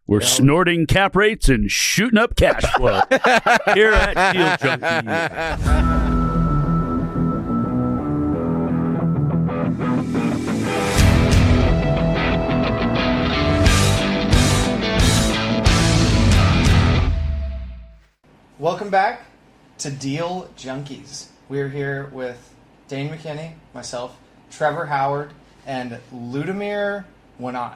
We're snorting cap rates and shooting up cash flow here at Deal Junkies. Welcome back to Deal Junkies. We're here with Dane McKinney, myself, Trevor Howard, and Ludomir Wanot.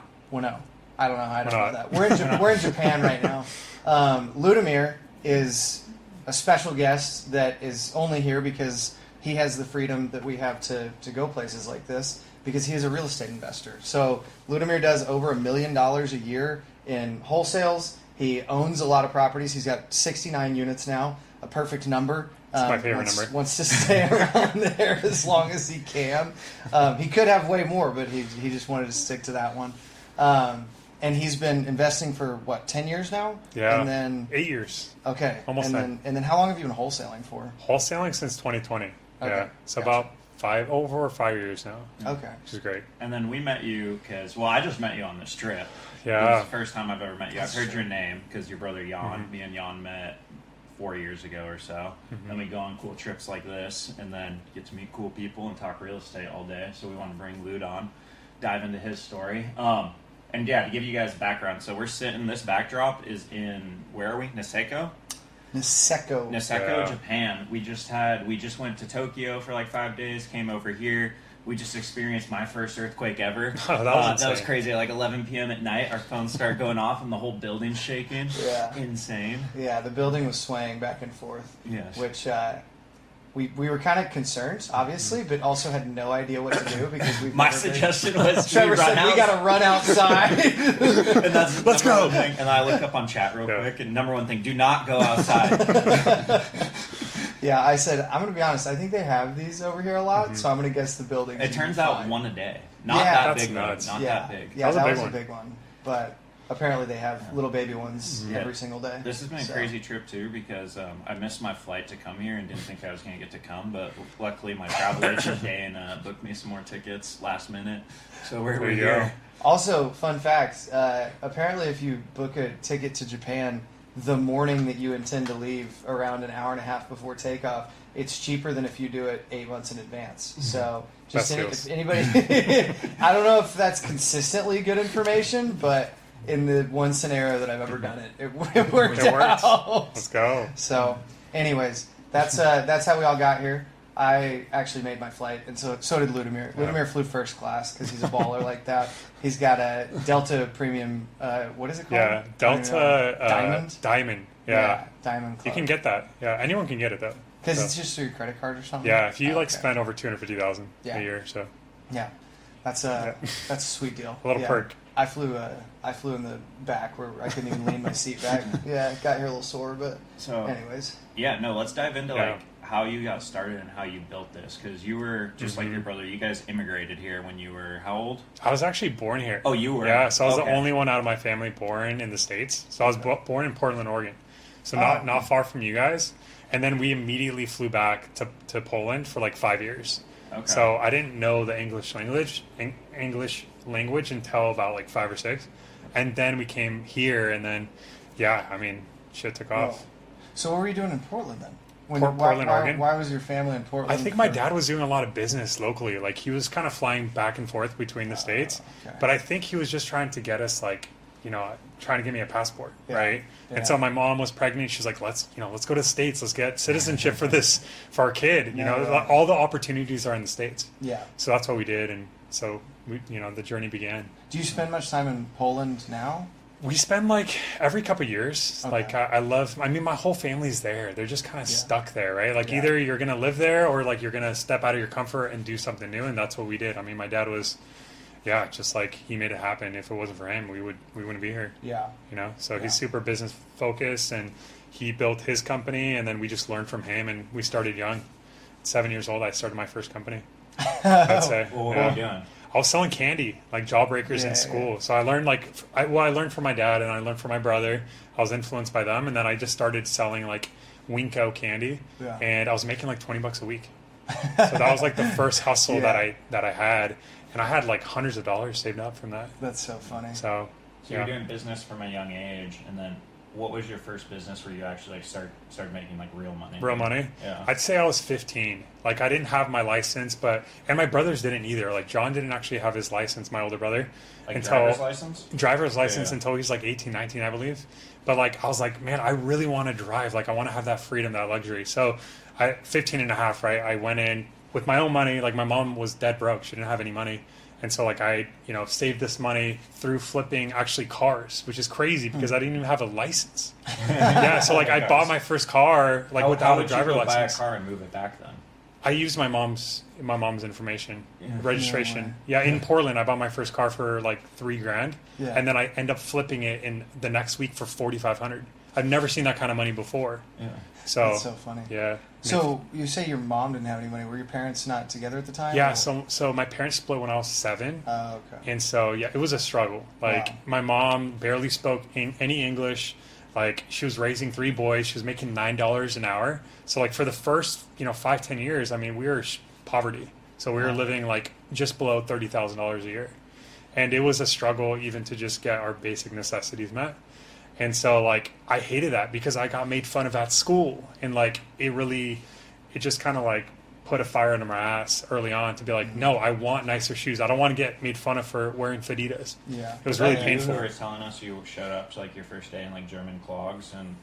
I don't know how to know that. We're in Japan right now. Ludomir is a special guest that is only here because he has the freedom that we have to go places like this because he is a real estate investor. So Ludomir does over $1 million a year in wholesales. He owns a lot of properties. He's got 69 units now, a perfect number. It's my favorite number. Wants to stay around there as long as he can. He could have way more, but he just wanted to stick to that one. And he's been investing for, 10 years now? Yeah, and then 8 years. Okay. Almost 10. And then how long have you been wholesaling for? Wholesaling since 2020. Okay. Yeah, so Gotcha. about over 5 years now. Okay. Which is great. And then we met you because, I just met you on this trip. Yeah. It was the first time I've ever met you. I've heard your name because your brother Jan, me and Jan met 4 years ago or so. Then we go on cool trips like this and then get to meet cool people and talk real estate all day. So we want to bring Lud on, dive into his story. And yeah, to give you guys background, so we're sitting, this backdrop is in, where are we? Niseko, Niseko. Japan. We just went to Tokyo for like 5 days, came over here. We just experienced my first earthquake ever. Oh, that was crazy. At like 11 p.m. at night, our phones started going off and the whole building's shaking. Yeah. Insane. Yeah, the building was swaying back and forth. Yes. Which we were kind of concerned, obviously, but also had no idea what to do because we. My suggestion was Trevor said we got to run outside. And that's Let's go. Thing. And I look up on chat real quick, and number one thing: do not go outside. Yeah, I said, I'm going to be honest, I think they have these over here a lot, so I'm going to guess the building. It turns out one a day. Not Yeah. that That's big, nuts. though. Not Yeah, that big. yeah, that was one. a big one. But apparently they have little baby ones every single day. This has been a crazy trip, too, because I missed my flight to come here and didn't think I was going to get to come. But luckily, my travel agent, Dane, booked me some more tickets last minute. So we're here. Also, fun fact, apparently if you book a ticket to Japan the morning that you intend to leave around an hour and a half before takeoff, it's cheaper than if you do it 8 months in advance. So just if anybody, I don't know if that's consistently good information, but in the one scenario that I've ever done it worked out. Let's go. So anyways, that's how we all got here. I actually made my flight, and so did Ludomir. Ludomir flew first class because he's a baller like that. He's got a Delta Premium, what is it called? Yeah, Delta Diamond. Yeah, Diamond Club. You can get that. Yeah, anyone can get it though. Because it's just through your credit card or something? Yeah, if you spend over $250,000 a year, so. Yeah, that's a sweet deal. A little perk. I flew in the back where I couldn't even lean my seat back. Yeah, got here a little sore, but so anyways. Yeah, no, let's dive into how you got started and how you built this, because you were just like your brother. You guys immigrated here when you were how old? I was actually born here. Oh, you were? Yeah, so I was the only one out of my family born in the States. So I was born in Portland, Oregon, so not far from you guys. And then we immediately flew back to Poland for like 5 years. Okay. So I didn't know the English language until about like 5 or 6, and then we came here, and then shit took off. So what were you doing in Portland then? Portland, Oregon. Why was your family in Portland? I think my dad was doing a lot of business locally. Like he was kind of flying back and forth between the states, but I think he was just trying to get us trying to get me a passport, right? Yeah. And so my mom was pregnant. She's like, let's go to the States. Let's get citizenship for our kid. All the opportunities are in the States. Yeah. So that's what we did, and so we, the journey began. Do you spend much time in Poland now? We spend like every couple of years. Okay. My whole family's there. They're just kind of stuck there, right? Like either you're going to live there or like you're going to step out of your comfort and do something new. And that's what we did. I mean, my dad was, just like he made it happen. If it wasn't for him, we wouldn't be here. Yeah. So he's super business focused, and he built his company, and then we just learned from him, and we started young. 7 years old, I started my first company. I'd say. Well, what were you doing? I was selling candy, like Jawbreakers in school. Yeah. So I learned I learned from my dad and I learned from my brother. I was influenced by them, and then I just started selling like Winko candy, and I was making like $20 a week. So that was like the first hustle that I had, and I had like hundreds of dollars saved up from that. That's so funny. So So you're doing business from a young age, and then what was your first business where you actually like started making like real money? Real money? Yeah. I'd say I was 15. Like I didn't have my license, and my brothers didn't either. Like John didn't actually have his license, my older brother. Like until driver's license? Until he's like 18, 19, I believe. But like I was like, man, I really want to drive. Like I want to have that freedom, that luxury. So 15 and a half, right? I went in with my own money. Like my mom was dead broke. She didn't have any money. And so like I, saved this money through flipping actually cars, which is crazy because I didn't even have a license. Yeah, so like I bought my first car like without a driver license. How would you buy a car and move it back then? I used my mom's information, registration. Yeah, in Portland, I bought my first car for like $3,000, and then I end up flipping it in the next week for $4,500. I've never seen that kind of money before. Yeah. So that's so funny. Yeah. So you say your mom didn't have any money. Were your parents not together at the time? Yeah. Or? So my parents split when I was 7. Oh, okay. And so it was a struggle. Like my mom barely spoke any English. Like she was raising 3 boys. She was making $9 an hour. So like for the first 5-10 years, I mean we were poverty. So we were living like just below $30,000 a year, and it was a struggle even to just get our basic necessities met. And so like I hated that because I got made fun of at school, and like it just kind of like put a fire under my ass early on to be like, no, I want nicer shoes. I don't want to get made fun of for wearing Fadidas. Yeah, it was really painful. You were telling us you showed up to like your first day in like German clogs and.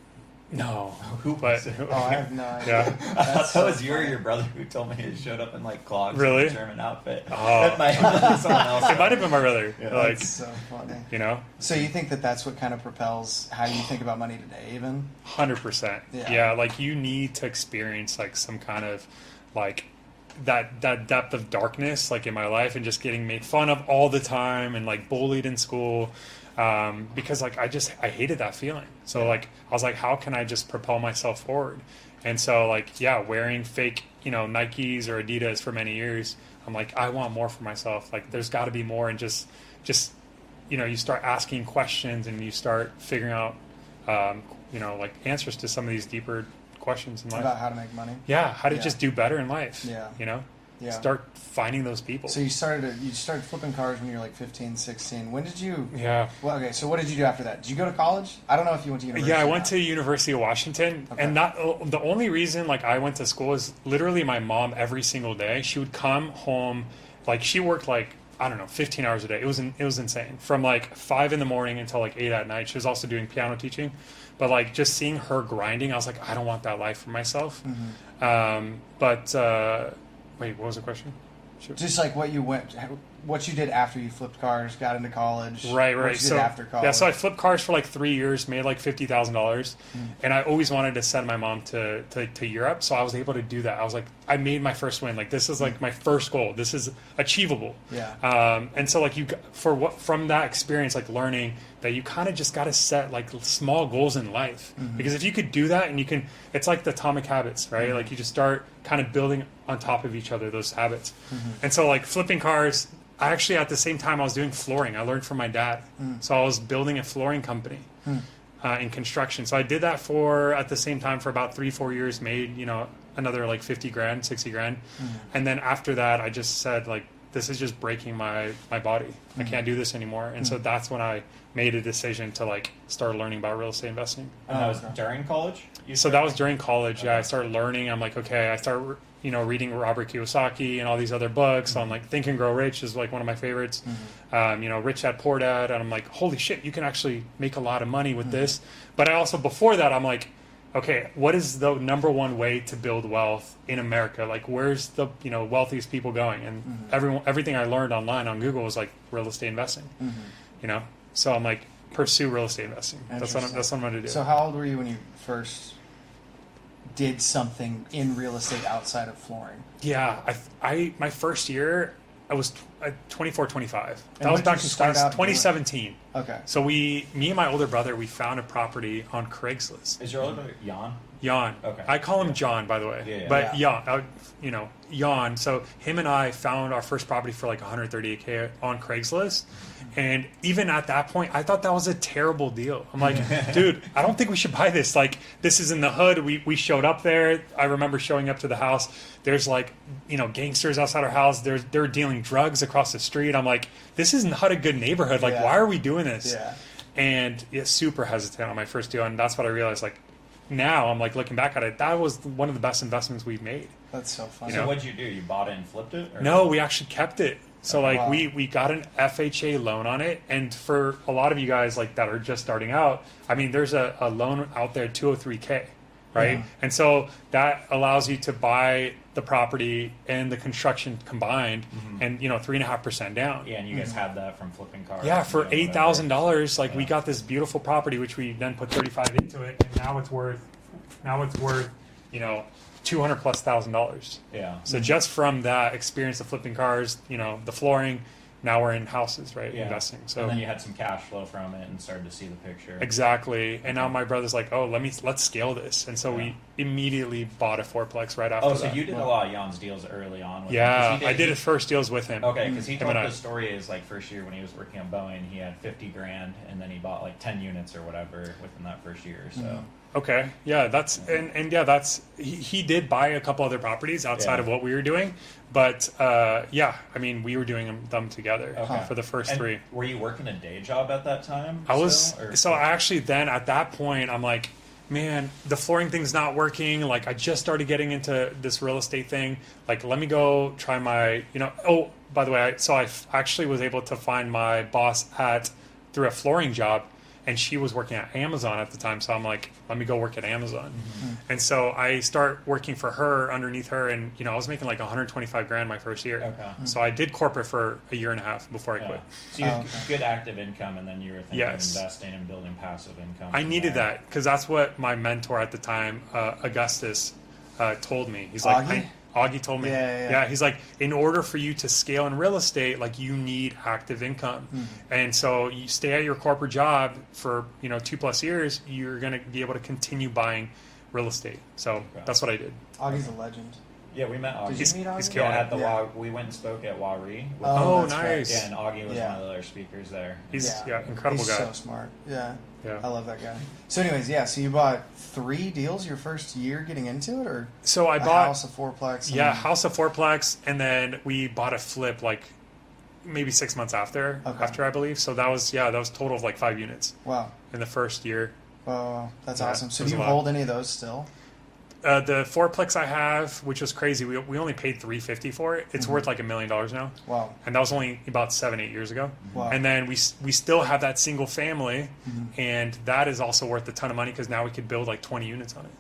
No, who was it? Oh, I have no idea. Yeah. I thought that was you or your brother who told me he showed up in like clogs. Really? And a German outfit. Oh. That might have been someone else. It might have been my brother. Yeah. Like, That's so funny. So you think that's what kind of propels how you think about money today, even? 100%. Yeah. Like you need to experience like some kind of like that depth of darkness like in my life, and just getting made fun of all the time and like bullied in school. Because like I hated that feeling. So like I was like, how can I just propel myself forward? And so like wearing fake Nikes or Adidas for many years, I'm like, I want more for myself. Like there's got to be more. And just you start asking questions and you start figuring out like answers to some of these deeper questions in life about how to make money. How to just do better in life. Start finding those people. So you started flipping cars when you were like 15, 16. When did you? Yeah. Well, okay. So what did you do after that? Did you go to college? I don't know if you went to university. Yeah, I went to University of Washington, and the only reason like I went to school is literally my mom every single day. She would come home, like she worked like I don't know 15 hours a day. It was insane from like 5 in the morning until like 8 at night. She was also doing piano teaching, but like just seeing her grinding, I was like, I don't want that life for myself. Mm-hmm. Wait, what was the question? Sure. Just like what you did after you flipped cars, got into college. Right. What you did after college. Yeah, so I flipped cars for like 3 years, made like $50,000, and I always wanted to send my mom to Europe, so I was able to do that. I was like, I made my first win. Like this is like my first goal. This is achievable. Yeah. And so like from that experience, like learning that you kind of just got to set like small goals in life, because if you could do that, and it's like the atomic habits, right? Like you just start kind of building on top of each other those habits. And so like flipping cars, I actually at the same time I was doing flooring. I learned from my dad. So I was building a flooring company in construction. So I did that at the same time for about 3-4 years, made another like $50,000, $60,000. And then after that I just said like, this is just breaking my body. I can't do this anymore. And so that's when I made a decision to like start learning about real estate investing. And that was during college? So that was during college. Okay. Yeah, I started learning. I'm like, okay, I start reading Robert Kiyosaki and all these other books. So I'm like, Think and Grow Rich is like one of my favorites. Rich Dad Poor Dad. And I'm like, holy shit, you can actually make a lot of money with this. But I also, before that, I'm like, okay, what is the number one way to build wealth in America? Like, where's the wealthiest people going? And everything I learned online on Google was like real estate investing. So I'm like, pursue real estate investing. That's what I'm going to do. So how old were you when you first did something in real estate outside of flooring? Yeah, my first year I was 24, 25. And that was back in 2017. Okay. So me and my older brother, we found a property on Craigslist. Is your older brother Jan? Jan. Okay. I call him John, by the way. Yeah. But Jan. So him and I found our first property for like $138K on Craigslist. And even at that point, I thought that was a terrible deal. I'm like, dude, I don't think we should buy this. Like, this is in the hood. We showed up there. I remember showing up to the house. There's like, gangsters outside our house. They're dealing drugs across the street. I'm like, this is not a good neighborhood. Like, why are we doing this? Yeah. and super hesitant on my first deal. And that's what I realized, like, now I'm like looking back at it, that was one of the best investments we've made. That's so funny. So what'd you do? You bought it and flipped it? Or? No, we actually kept it. So like wow. we got an FHA loan on it, and for a lot of you guys like that are just starting out, I mean, there's a loan out there, 203K, right? Yeah. And so that allows you to buy the property and the construction combined, and 3.5% down. Yeah, and you guys had that from flipping cars. Yeah, for and doing $8,000, like we Yeah. got this beautiful property, which we then put 35 into it, and now it's worth $200,000+. Yeah. So just from that experience of flipping cars, the flooring, now we're in houses, right? Yeah. Investing. So And then you had some cash flow from it and started to see the picture. exactly. And now my brother's like, oh, let's scale this. And so we immediately bought a fourplex right after Oh, so that. you did a lot of Jan's deals early on. With Yeah, him, 'cause I did his first deals with him. Okay, because he Him told and I. the story is like first year when he was working on Boeing, he had 50 grand, and then he bought like 10 units or whatever within that first year. So Okay, yeah, he did buy a couple other properties outside of what we were doing, but I mean, we were doing them together for the first And 3. were you working a day job at that time? I was still, or- so I actually then at that point I'm like, man, the flooring thing's not working. Like I just started getting into this real estate thing. Like let me go try my, Oh, by the way, I actually was able to find my boss through a flooring job. And she was working at Amazon at the time, so I'm like, let me go work at Amazon. And so I start working for her, underneath her, and I was making like 125 grand my first year. Okay. So I did corporate for a year and a half before I Yeah. quit. So you had good active income, and then you were thinking Yes. of investing and building passive income. I from needed there. that because that's what my mentor at the time, Augustus, told me. He's like, Augie? Augie told me. Yeah. He's like, in order for you to scale in real estate, like you need active income. And so you stay at your corporate job for, 2+ years, you're going to be able to continue buying real estate. So that's what I did. Augie's a legend. Yeah, we met Augie. Did you meet Augie? He's killing at the Yeah. we went and spoke at Wari. Oh, that's right. nice. Yeah, and Augie was Yeah. one of the other speakers there. He's incredible He's guy. so smart. Yeah. Yeah. I love that guy. So anyways, so you bought 3 deals your first year getting into it, or So I a bought house, a fourplex? and- Yeah, house of fourplex, and then we bought a flip like maybe 6 months after, I believe. So that was total of like 5 units Wow. in the first year. Wow. That's Yeah, awesome. So it do was you a lot. hold any of those still? The fourplex I have, which was crazy, we only paid $350 for it. It's worth like $1 million now, Wow. and that was only about 7-8 years ago. Wow. And then we still have that single family, and that is also worth a ton of money because now we could build like 20 units on it.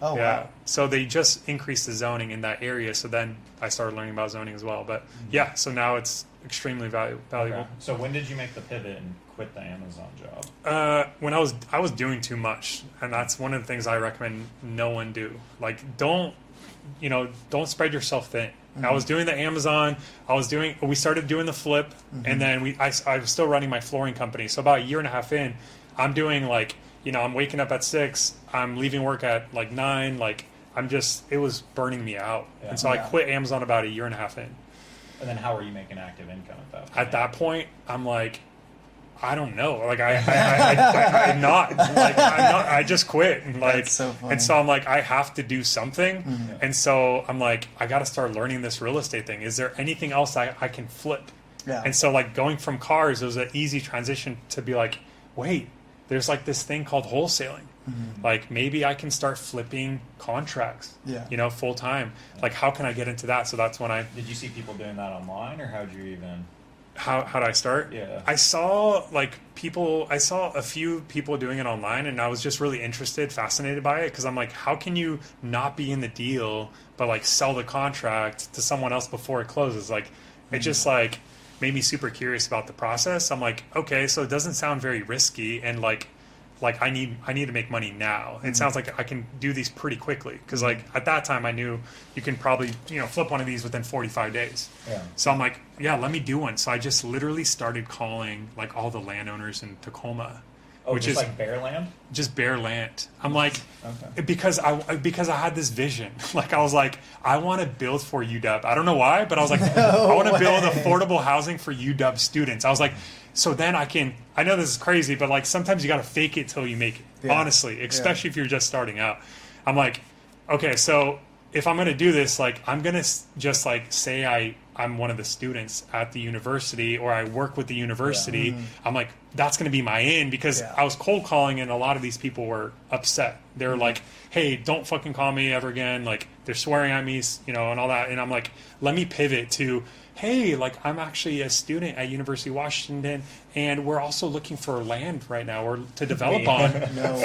Oh, Yeah. wow. So they just increased the zoning in that area. So then I started learning about zoning as well. But yeah, so now it's extremely valuable. Okay. So when did you make the pivot and quit the Amazon job? When I was doing too much, and that's one of the things I recommend no one do. Like don't spread yourself thin. I was doing the Amazon. We started doing the flip, and then I was still running my flooring company. So about a year and a half in, I'm doing like, I'm waking up at 6, I'm leaving work at like 9, like it was burning me out. Yeah. And so I quit Amazon about a year and a half in. And then how were you making active income at that point? At that point, I'm like, I don't know. Like I'm not. I just quit. And like, That's so funny. and so I'm like, I have to do something. And so I'm like, I got to start learning this real estate thing. Is there anything else I can flip? Yeah. And so like going from cars, it was an easy transition to be like, wait, there's like this thing called wholesaling. Like maybe I can start flipping contracts. Yeah. Full time. Like how can I get into that? So that's when Did you see people doing that online, or how'd you even? How did I start? Yeah. I saw a few people doing it online, and I was just really fascinated by it, because I'm like, how can you not be in the deal but like sell the contract to someone else before it closes? Like it just like made me super curious about the process. I'm like, okay, so it doesn't sound very risky, and like I need to make money now. It sounds like I can do these pretty quickly, because like at that time I knew you can probably flip one of these within 45 days. Yeah. So I'm like, yeah, let me do one. So I just literally started calling like all the landowners in Tacoma, which just is like bare land. just bare land. I'm like, Okay. because I had this vision. Like I was like, I want to build for UW. I don't know why, but I was like, I want to build affordable housing for UW students. I was like, so then I know this is crazy, but like sometimes you got to fake it till you make it. Yeah. Honestly, especially if you're just starting out. I'm like, okay, so if I'm going to do this, like I'm going to just like say I I'm one of the students at the university, or I work with the university, I'm like, that's going to be my in, because I was cold calling and a lot of these people were upset. They were like, hey, don't fucking call me ever again. Like, they're swearing at me, you know, and all that. And I'm like, let me pivot to, hey, like, I'm actually a student at University of Washington, and we're also looking for land right now, or to develop on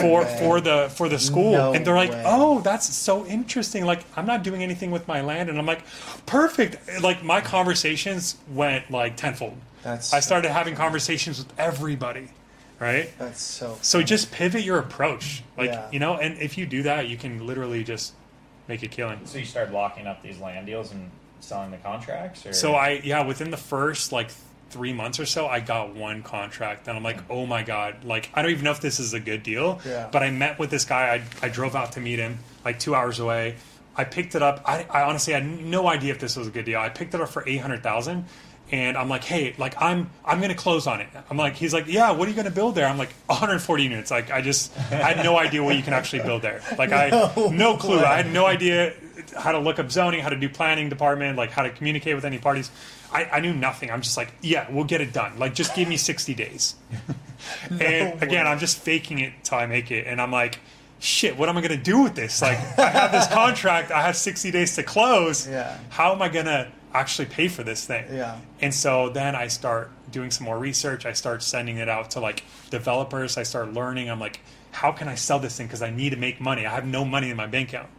for the school. No and they're like, way. oh, that's so interesting. Like, I'm not doing anything with my land. And I'm like, perfect. Like, my conversations went like tenfold. I started having conversations with everybody, right? That's so So just pivot your approach, like, Yeah. you know, and if you do that, you can literally just make a killing. So you started locking up these land deals and selling the contracts? Or? So within the first like 3 months or so, I got one contract, and I'm like, oh my God, like, I don't even know if this is a good deal, but I met with this guy. I drove out to meet him like 2 hours away. I picked it up. I honestly had no idea if this was a good deal. I picked it up for $800,000. And I'm like, hey, like, I'm going to close on it. I'm like, he's like, yeah, what are you going to build there? I'm like, 140 units. Like, I had no idea what you can actually build there. Like, no clue. I had no idea how to look up zoning, how to do planning department, like how to communicate with any parties. I knew nothing. I'm just like, yeah, we'll get it done. Like, just give me 60 days. And again, I'm just faking it till I make it. And I'm like, shit, what am I going to do with this? Like, I have this contract. I have 60 days to close. Yeah. How am I going to actually pay for this thing? Yeah. And so then I start doing some more research. I start sending it out to like developers. I start learning. I'm like, how can I sell this thing? Because I need to make money. I have no money in my bank account.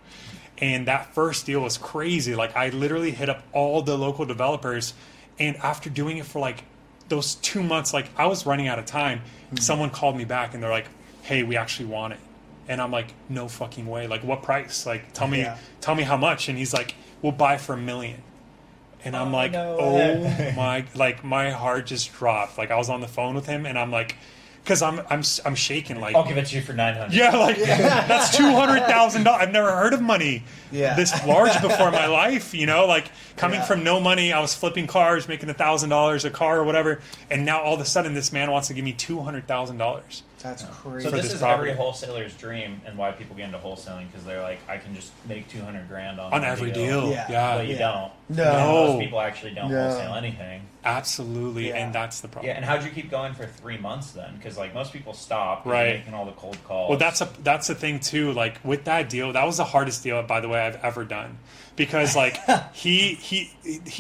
And that first deal was crazy. Like, I literally hit up all the local developers. And after doing it for like those 2 months, like, I was running out of time. Someone called me back and they're like, hey, we actually want it. And I'm like, no fucking way. Like, what price? Like, tell me how much. And he's like, we'll buy for $1 million. And I'm like, oh my, like, my heart just dropped. Like, I was on the phone with him and I'm like, because I'm shaking. Like, I'll give it to you for $900. Yeah, like, that's $200,000. I've never heard of money this large before in my life, you know, like, coming from no money. I was flipping cars, making $1,000 a car or whatever. And now all of a sudden this man wants to give me $200,000. That's crazy. So this is property. every wholesaler's dream, and why people get into wholesaling, because they're like, I can just make $200,000 On every deal. Yeah. But you don't. No. Most people actually don't wholesale anything. Absolutely, Yeah. and that's the problem. Yeah, and how'd you keep going for 3 months then? Because like most people stop, Right. making all the cold calls. Well, that's the thing too. Like, with that deal, that was the hardest deal, by the way, I've ever done, because like he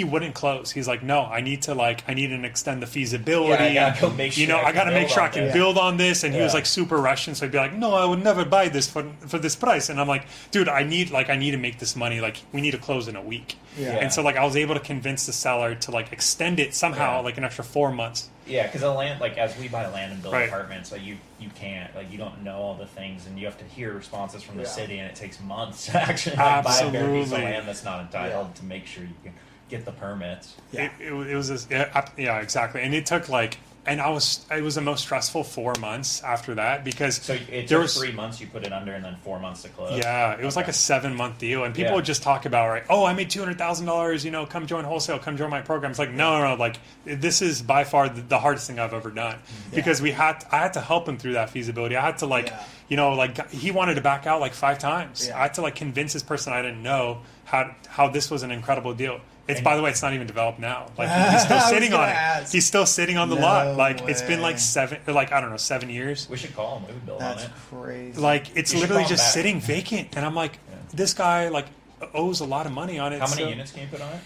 wouldn't close. He's like, no, I need to extend the feasibility. I gotta go make sure I got to make sure I can build on this. And he was Yeah. like super Russian, so he'd be like, no, I would never buy this for this price. And I'm like, dude, I need to make this money. Like, we need to close in a week. Yeah. And so like I was able to convince the seller to like extend it somehow, like an extra 4 months. Yeah, because the land, like as we buy land and build Right. apartments, like you can't, like you don't know all the things, and you have to hear responses from the city, and it takes months to actually like, buy a bare piece of Absolutely. land that's not entitled to make sure you can get the permits. Yeah. It was this, yeah, exactly. And it took like, and it was the most stressful 4 months after that, because So it there took was 3 months you put it under, and then 4 months to close. Yeah, it was like a 7-month deal, and people Yeah. would just talk about, right? Oh, I made $200,000. You know, come join wholesale, come join my program. It's like, no. Like, this is by far the hardest thing I've ever done, because I had to help him through that feasibility. I had to like, you know, like he wanted to back out like 5 times. Yeah. I had to like convince this person I didn't know how this was an incredible deal. It's, by the way, it's not even developed now. Like, he's still sitting on it. ask. He's still sitting on the No lot. Like, it's been like way. 7 years. We should call him. We would build That's on it. crazy. Like, it's You should literally call him just back. sitting vacant, and I'm like, this guy like owes a lot of money on it. How many so units can you put on it?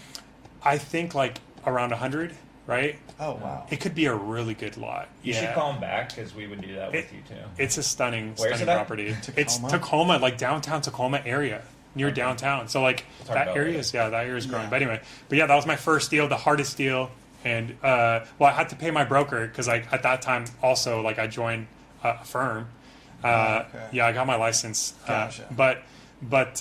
I think like around 100, right? Oh wow. It could be a really good lot. You should call him back, because we would do that with you too. It's a stunning Where's it at? property. It's Tacoma? Tacoma, like downtown Tacoma area, near downtown. So like talk that about area it. is that area is growing. Yeah. But anyway, that was my first deal, the hardest deal, and well, I had to pay my broker, because like at that time also like I joined a firm. Okay. Yeah, I got my license, Gotcha. but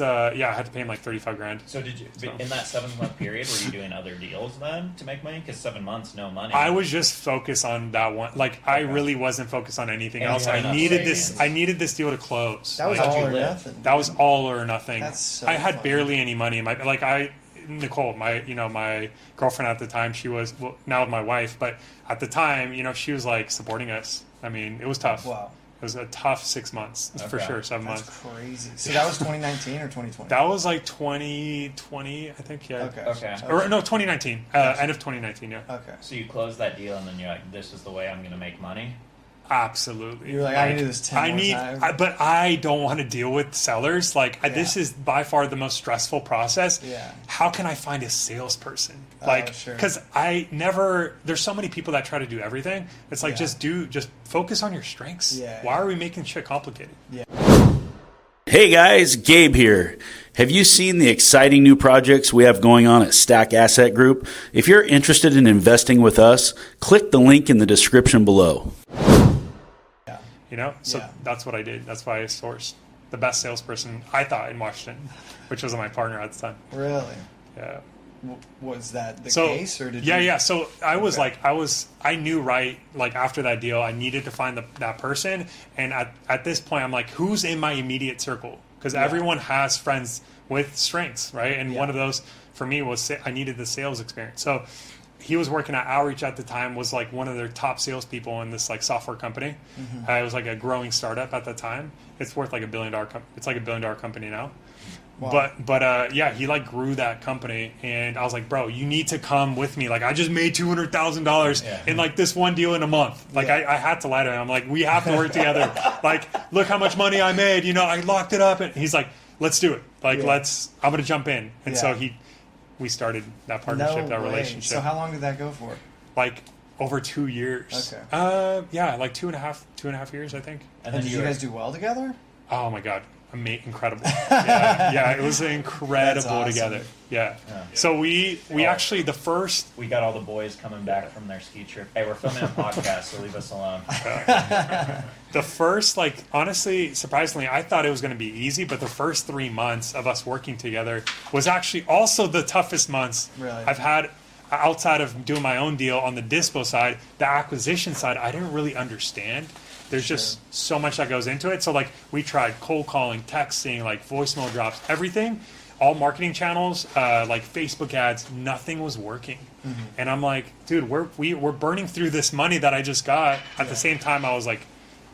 I had to pay him like $35,000. So did you, in that 7-month period, were you doing other deals then to make money? Because 7 months, no money. I was just focused on that one. Like, I really wasn't focused on anything And you else. had I enough needed savings. this deal to close. That was How'd all you or live? nothing. That was all or nothing. That's so I had funny. barely any money in my Nicole, my girlfriend at the time, she was now my wife, but at the time, she was like supporting us. I mean, it was tough. Wow. It was a tough 6 months, for sure, 7 months. That's crazy. So that was 2019 or 2020? That was like 2020, I think, yeah. Okay. Or no, 2019. End of 2019, yeah. Okay. So you closed that deal, and then you're like, "This is the way I'm going to make money." Absolutely. You're like, I can do this 10 more times. But I don't want to deal with sellers. Like, this is by far the most stressful process. Yeah. How can I find a salesperson? Sure. Because there's so many people that try to do everything. It's like, just focus on your strengths. Yeah. Why are we making shit complicated? Yeah. Hey guys, Gabe here. Have you seen the exciting new projects we have going on at Stack Asset Group? If you're interested in investing with us, click the link in the description below. So that's what I did. That's why I sourced the best salesperson I thought in Washington, which was my partner at the time. Really? Yeah. Was that the case, or did you? Yeah. So I was I knew right, like after that deal, I needed to find that person. And at this point, I'm like, who's in my immediate circle? Because everyone has friends with strengths, right? And one of those for me was I needed the sales experience. So he was working at Outreach at the time, was like one of their top salespeople in this like software company. Mm-hmm. It was like a growing startup at the time. It's worth like $1 billion. It's like $1 billion company now. Wow. But he like grew that company, and I was like, bro, you need to come with me. Like, I just made $200,000 in like this one deal in a month. Like, I had to lie to him. I'm like, we have to work together. Like, look how much money I made. I locked it up, and he's like, let's do it. Like, I'm gonna jump in. And so we started that partnership, that relationship. So how long did that go for? Like over 2 years. Okay. Like two and a half years, I think. And did you guys do well together? Oh my God. Incredible. Yeah, it was incredible awesome. Together. Yeah. So we actually the first we got all the boys coming back from their ski trip. Hey, we're filming a podcast, so leave us alone. The first, like, honestly, surprisingly, I thought it was going to be easy, but the first 3 months of us working together was actually also the toughest months I've had outside of doing my own deal on the dispo side. The acquisition side, I didn't really understand. There's just so much that goes into it. So, like, we tried cold calling, texting, like, voicemail drops, everything, all marketing channels, like Facebook ads, nothing was working. Mm-hmm. And I'm like, dude, we're burning through this money that I just got. At the same time, I was, like,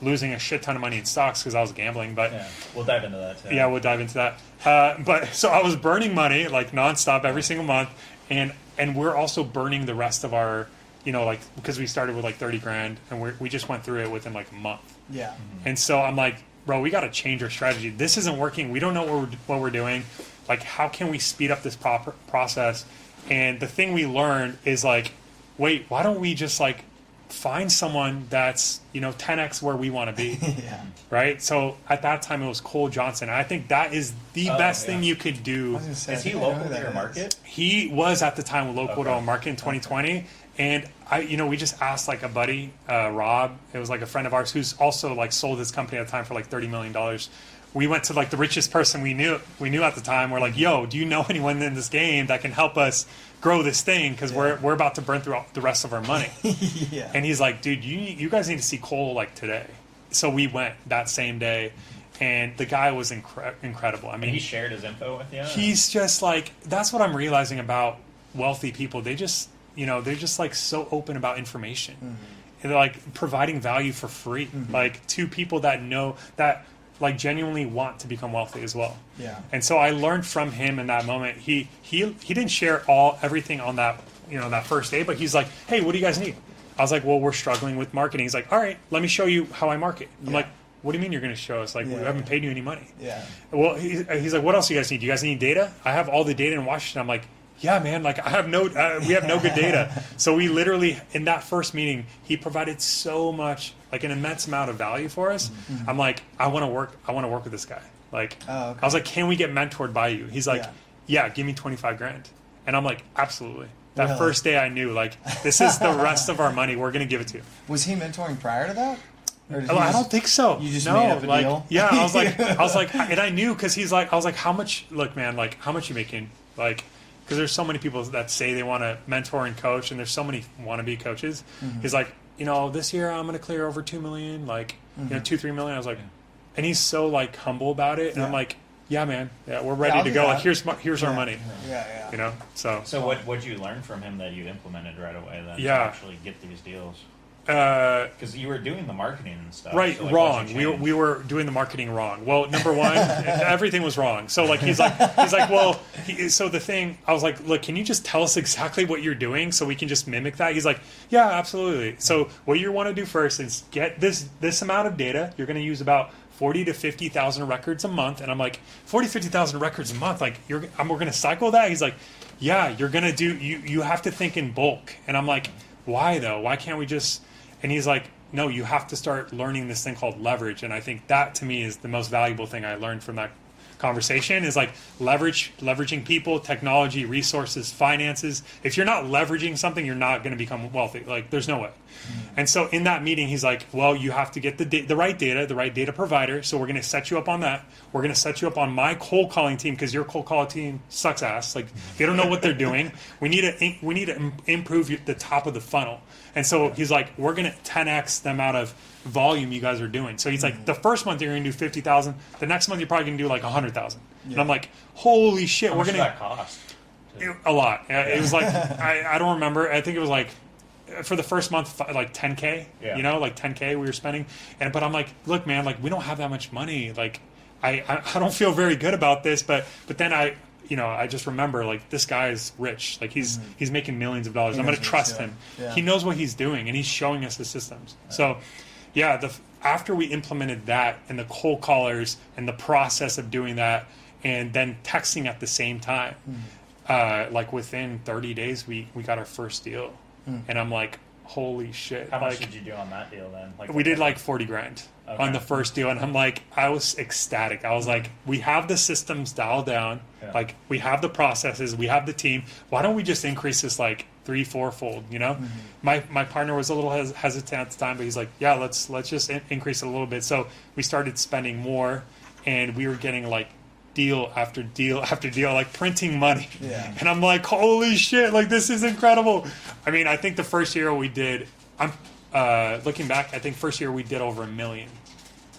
losing a shit ton of money in stocks because I was gambling. But we'll dive into that, too. Yeah, we'll dive into that. But so I was burning money, like, nonstop every single month. And we're also burning the rest of our... like, because we started with like 30 grand and we just went through it within like a month. Yeah. Mm-hmm. And so I'm like, bro, we got to change our strategy. This isn't working. We don't know what we're doing. Like, how can we speed up this process? And the thing we learned is like, wait, why don't we just like find someone that's, 10x where we want to be. Right. So at that time it was Cole Johnson. I think that is the best thing you could do. Is he local to your market? He was at the time local to our market in 2020. And we just asked like a buddy, Rob, it was like a friend of ours who's also like sold his company at the time for like $30 million. We went to like the richest person we knew at the time. We're like, yo, do you know anyone in this game that can help us grow this thing? Because we're about to burn through the rest of our money. And he's like, dude, you guys need to see Cole like today. So we went that same day. And the guy was incredible. I mean, and he shared his info with you? He's just like, that's what I'm realizing about wealthy people. They just... they're just like so open about information. Mm-hmm. And they're like providing value for free, like to people that know that like genuinely want to become wealthy as well. Yeah. And so I learned from him in that moment. He didn't share everything on that, that first day, but he's like, hey, what do you guys need? I was like, well, we're struggling with marketing. He's like, all right, let me show you how I market. I'm like, what do you mean you're going to show us? Like, we haven't paid you any money. Yeah. Well, he's like, what else do you guys need? Do you guys need data? I have all the data in Washington. I'm like, yeah, man, like we have no good data. So we literally, in that first meeting, he provided so much, like an immense amount of value for us. Mm-hmm. I'm like, I want to work with this guy. Like, I was like, can we get mentored by you? He's like, yeah, give me 25 grand. And I'm like, absolutely. That first day I knew, like, this is the rest of our money. We're going to give it to you. Was he mentoring prior to that? I don't think so. You just made up a deal? Yeah, I was like, and I knew because I was like, how much, look, man, like, how much you making? Like, because there's so many people that say they want to mentor and coach, and there's so many wannabe coaches. Mm-hmm. He's like, this year I'm going to clear over 2 million, like, 2-3 million. I was like, and he's so like humble about it, and I'm like, yeah, man, we're ready to go. Like, here's our money. Yeah. So what'd you learn from him that you implemented right away then to actually get these deals? Because you were doing the marketing and stuff. Right, so, like, wrong. We were doing the marketing wrong. Well, number one, everything was wrong. So like he's like, well, so the thing, I was like, look, can you just tell us exactly what you're doing so we can just mimic that? He's like, yeah, absolutely. So what you want to do first is get this amount of data. You're going to use about 40 to 50,000 records a month. And I'm like, 40, 50,000 records a month? Like we're going to cycle that? He's like, yeah, you're going to do, you have to think in bulk. And I'm like, why though? Why can't we just... And he's like, no, you have to start learning this thing called leverage. And I think that to me is the most valuable thing I learned from that conversation is like leveraging people, technology, resources, finances. If you're not leveraging something, you're not going to become wealthy. Like there's no way. And so in that meeting, he's like, well, you have to get the right data provider. So we're going to set you up on that. We're going to set you up on my cold calling team because your cold call team sucks ass. Like they don't know what they're doing. We need to improve the top of the funnel. And so he's like, we're going to 10x the amount of volume you guys are doing. So he's like, the first month you're going to do 50,000. The next month you're probably going to do like 100,000. And I'm like, holy shit, How we're much going did that cost? A lot. It was like, I don't remember. I think it was like, for the first month, like 10K, like 10K we were spending. But I'm like, look, man, like we don't have that much money. Like I don't feel very good about this. But then I just remember like this guy is rich. Like he's making millions of dollars. I'm going to trust him. Yeah. He knows what he's doing and he's showing us the systems. Yeah. So after we implemented that and the cold callers and the process of doing that and then texting at the same time, like within 30 days, we got our first deal. And I'm like, holy shit. How much did you do on that deal then? Like we did like 40 grand on the first deal. And I'm like, I was ecstatic. I was like, we have the systems dialed down. Yeah. Like we have the processes, we have the team. Why don't we just increase this like 3-4-fold, My partner was a little hesitant at the time, but he's like, yeah, let's just increase it a little bit. So we started spending more and we were getting like deal after deal after deal, like printing money. Yeah. And I'm like, holy shit, like this is incredible. I mean, I think the first year we did, looking back, I think first year we did over $1 million.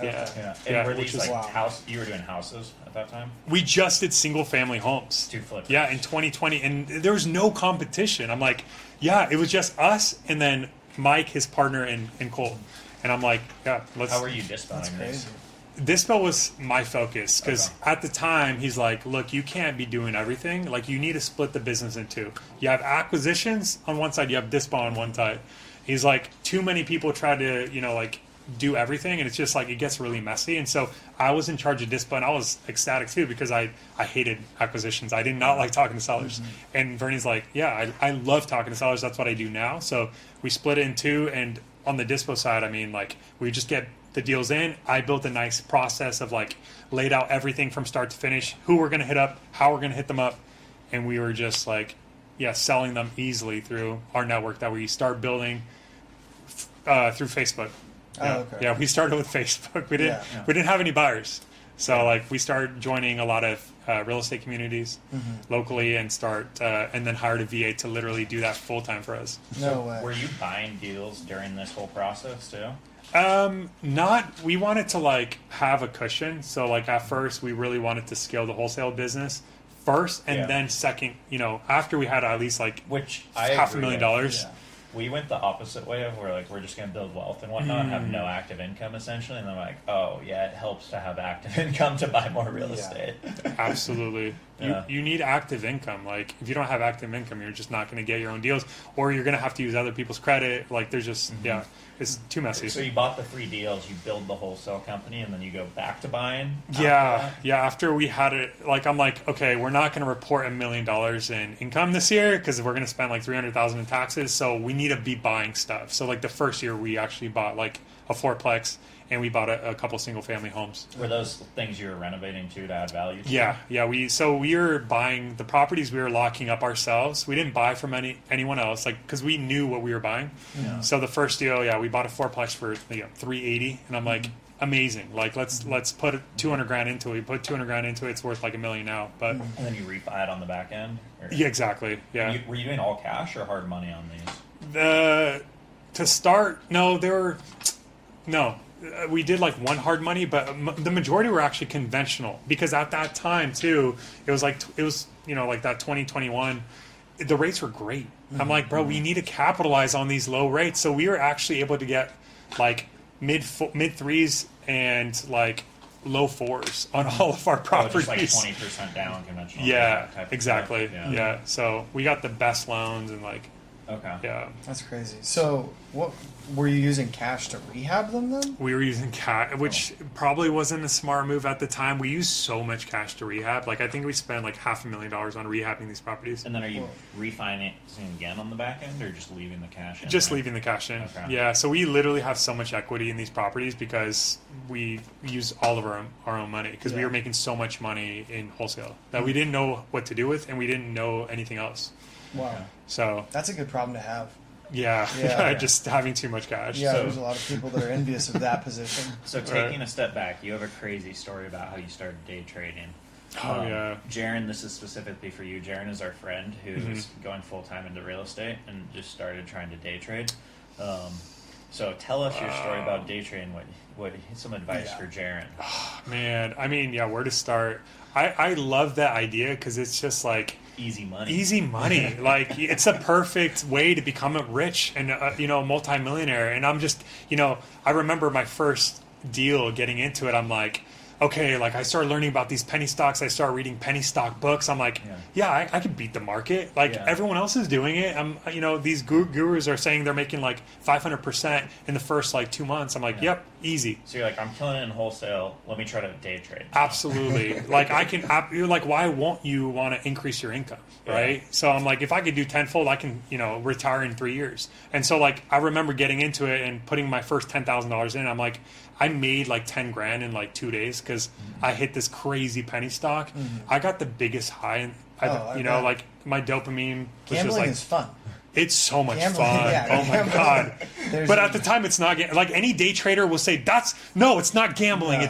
Yeah. And were these like you were doing houses at that time? We just did single family homes. 2 flips. Yeah, in 2020. And there was no competition. I'm like, yeah, it was just us and then Mike, his partner, and Cole. And I'm like, yeah, let's. How were you discounting this? Dispo was my focus because at the time he's like, look, you can't be doing everything. Like you need to split the business in two. You have acquisitions on one side, you have Dispo on one side. He's like, too many people try to, like do everything and it's just like, it gets really messy. And so I was in charge of Dispo and I was ecstatic too because I hated acquisitions. I did not like talking to sellers. And Vernie's like, yeah, I love talking to sellers. That's what I do now. So we split it in two. And on the Dispo side, I mean, like we just get the deals in. I built a nice process of like laid out everything from start to finish, who we're going to hit up, how we're going to hit them up. And we were just like, selling them easily through our network that we start building through Facebook. Yeah, we started with Facebook. We didn't have any buyers. So like we started joining a lot of real estate communities locally and and then hired a VA to literally do that full time for us. No way. Were you buying deals during this whole process too? We wanted to like have a cushion. So like at first we really wanted to scale the wholesale business first and then second, after we had at least like $500,000. Yeah. We went the opposite way of where like we're just going to build wealth and whatnot and have no active income essentially. And then like, oh yeah, it helps to have active income to buy more real estate. Absolutely. You need active income. Like if you don't have active income, you're just not going to get your own deals or you're going to have to use other people's credit. Like there's just, it's too messy. So you bought the 3 deals, you build the wholesale company and then you go back to buying? After we had it, like I'm like, okay, we're not going to report $1 million in income this year because we're going to spend like $300,000 in taxes. So we need to be buying stuff. So like the first year we actually bought like a 4-plex and we bought a couple single family homes. Were those things you were renovating to add value to? Yeah. We were buying the properties we were locking up ourselves. We didn't buy from anyone else, like because we knew what we were buying. Yeah. So the first deal, we bought a 4-plex for $380, and I'm like, amazing. Like let's put $200,000 into it. We put $200,000 into it. It's worth like $1 million now. But and then you refi it on the back end. Or? Yeah, exactly. Yeah. Were you doing all cash or hard money on these? To start, no. We did like one hard money, but the majority were actually conventional because at that time too, it was like that 2021. the rates were great. I'm like, bro, we need to capitalize on these low rates. So we were actually able to get like mid threes and like low fours on all of our properties. Just like 20% down conventional. Yeah, type of exactly. stuff. Yeah. So we got the best loans and like, Okay. yeah. That's crazy. So, what were you using cash to rehab them then? We were using cash, which probably wasn't a smart move at the time. We used so much cash to rehab. Like, I think we spent like $500,000 on rehabbing these properties. And then are you refinancing again on the back end, or just leaving the cash in? Just leaving the cash in. Okay. Yeah, so we literally have so much equity in these properties because we use all of our own money because we were making so much money in wholesale that we didn't know what to do with, and we didn't know anything else. Wow. So that's a good problem to have. Yeah. Just having too much cash. Yeah, So there's a lot of people that are envious of that position. So taking a step back, you have a crazy story about how you started day trading. yeah. Jaron, this is specifically for you. Jaron is our friend who's going full-time into real estate and just started trying to day trade. So tell us your story about day trading. What some advice for Jaron? Man, I mean, where to start? I love that idea because it's just like easy money. Easy money. Like, it's a perfect way to become a rich and multimillionaire. And I'm just, I remember my first deal getting into it. I'm like, okay, like I started learning about these penny stocks. I started reading penny stock books. I'm like, I could beat the market. Like everyone else is doing it. These gurus are saying they're making like 500% in the first like 2 months. I'm like, yep, easy. So you're like, I'm killing it in wholesale. Let me try to day trade. Absolutely. Like you're like, why won't you want to increase your income? Right. So I'm like, if I could do tenfold, I can, retire in 3 years. And so like, I remember getting into it and putting my first $10,000 in. I'm like, I made like 10 grand in like 2 days because I hit this crazy penny stock. I got the biggest high. Like my dopamine was gambling just like, is fun. It's so much fun. Yeah, oh my God. But at the time, it's not like any day trader will say it's not gambling. No.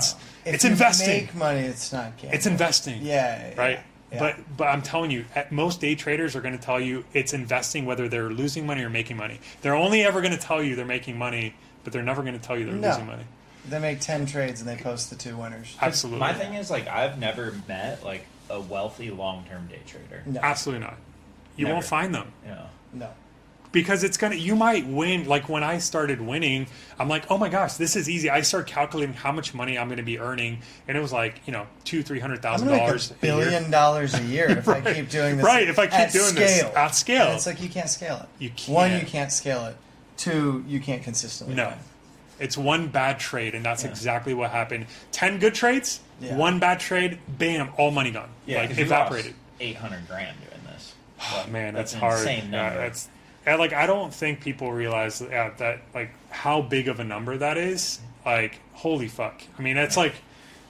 It's investing. If you make money, it's not gambling. It's investing. Yeah. Right. Yeah. But I'm telling you, most day traders are going to tell you it's investing, whether they're losing money or making money. They're only ever going to tell you they're making money, but they're never going to tell you they're losing money. They make 10 trades and they post the 2 winners. Absolutely. My thing is, like, I've never met like a wealthy long-term day trader. No. Absolutely not. You won't find them. Yeah. No. Because you might win. Like when I started winning, I'm like, oh my gosh, this is easy. I started calculating how much money I'm going to be earning, and it was like, $200,000-$300,000 $1 billion a year if I keep doing this. Right, if I keep doing this at scale. And it's like you can't scale it. You can't. 1, you can't scale it. 2, you can't consistently. No. win. It's one bad trade, and that's exactly what happened. 10 good trades, 1 bad trade, bam, all money gone. Yeah, like evaporated. $800,000 doing this. Oh, man, that's an hard. Insane number. I don't think people realize that like how big of a number that is. Like, holy fuck. I mean, it's like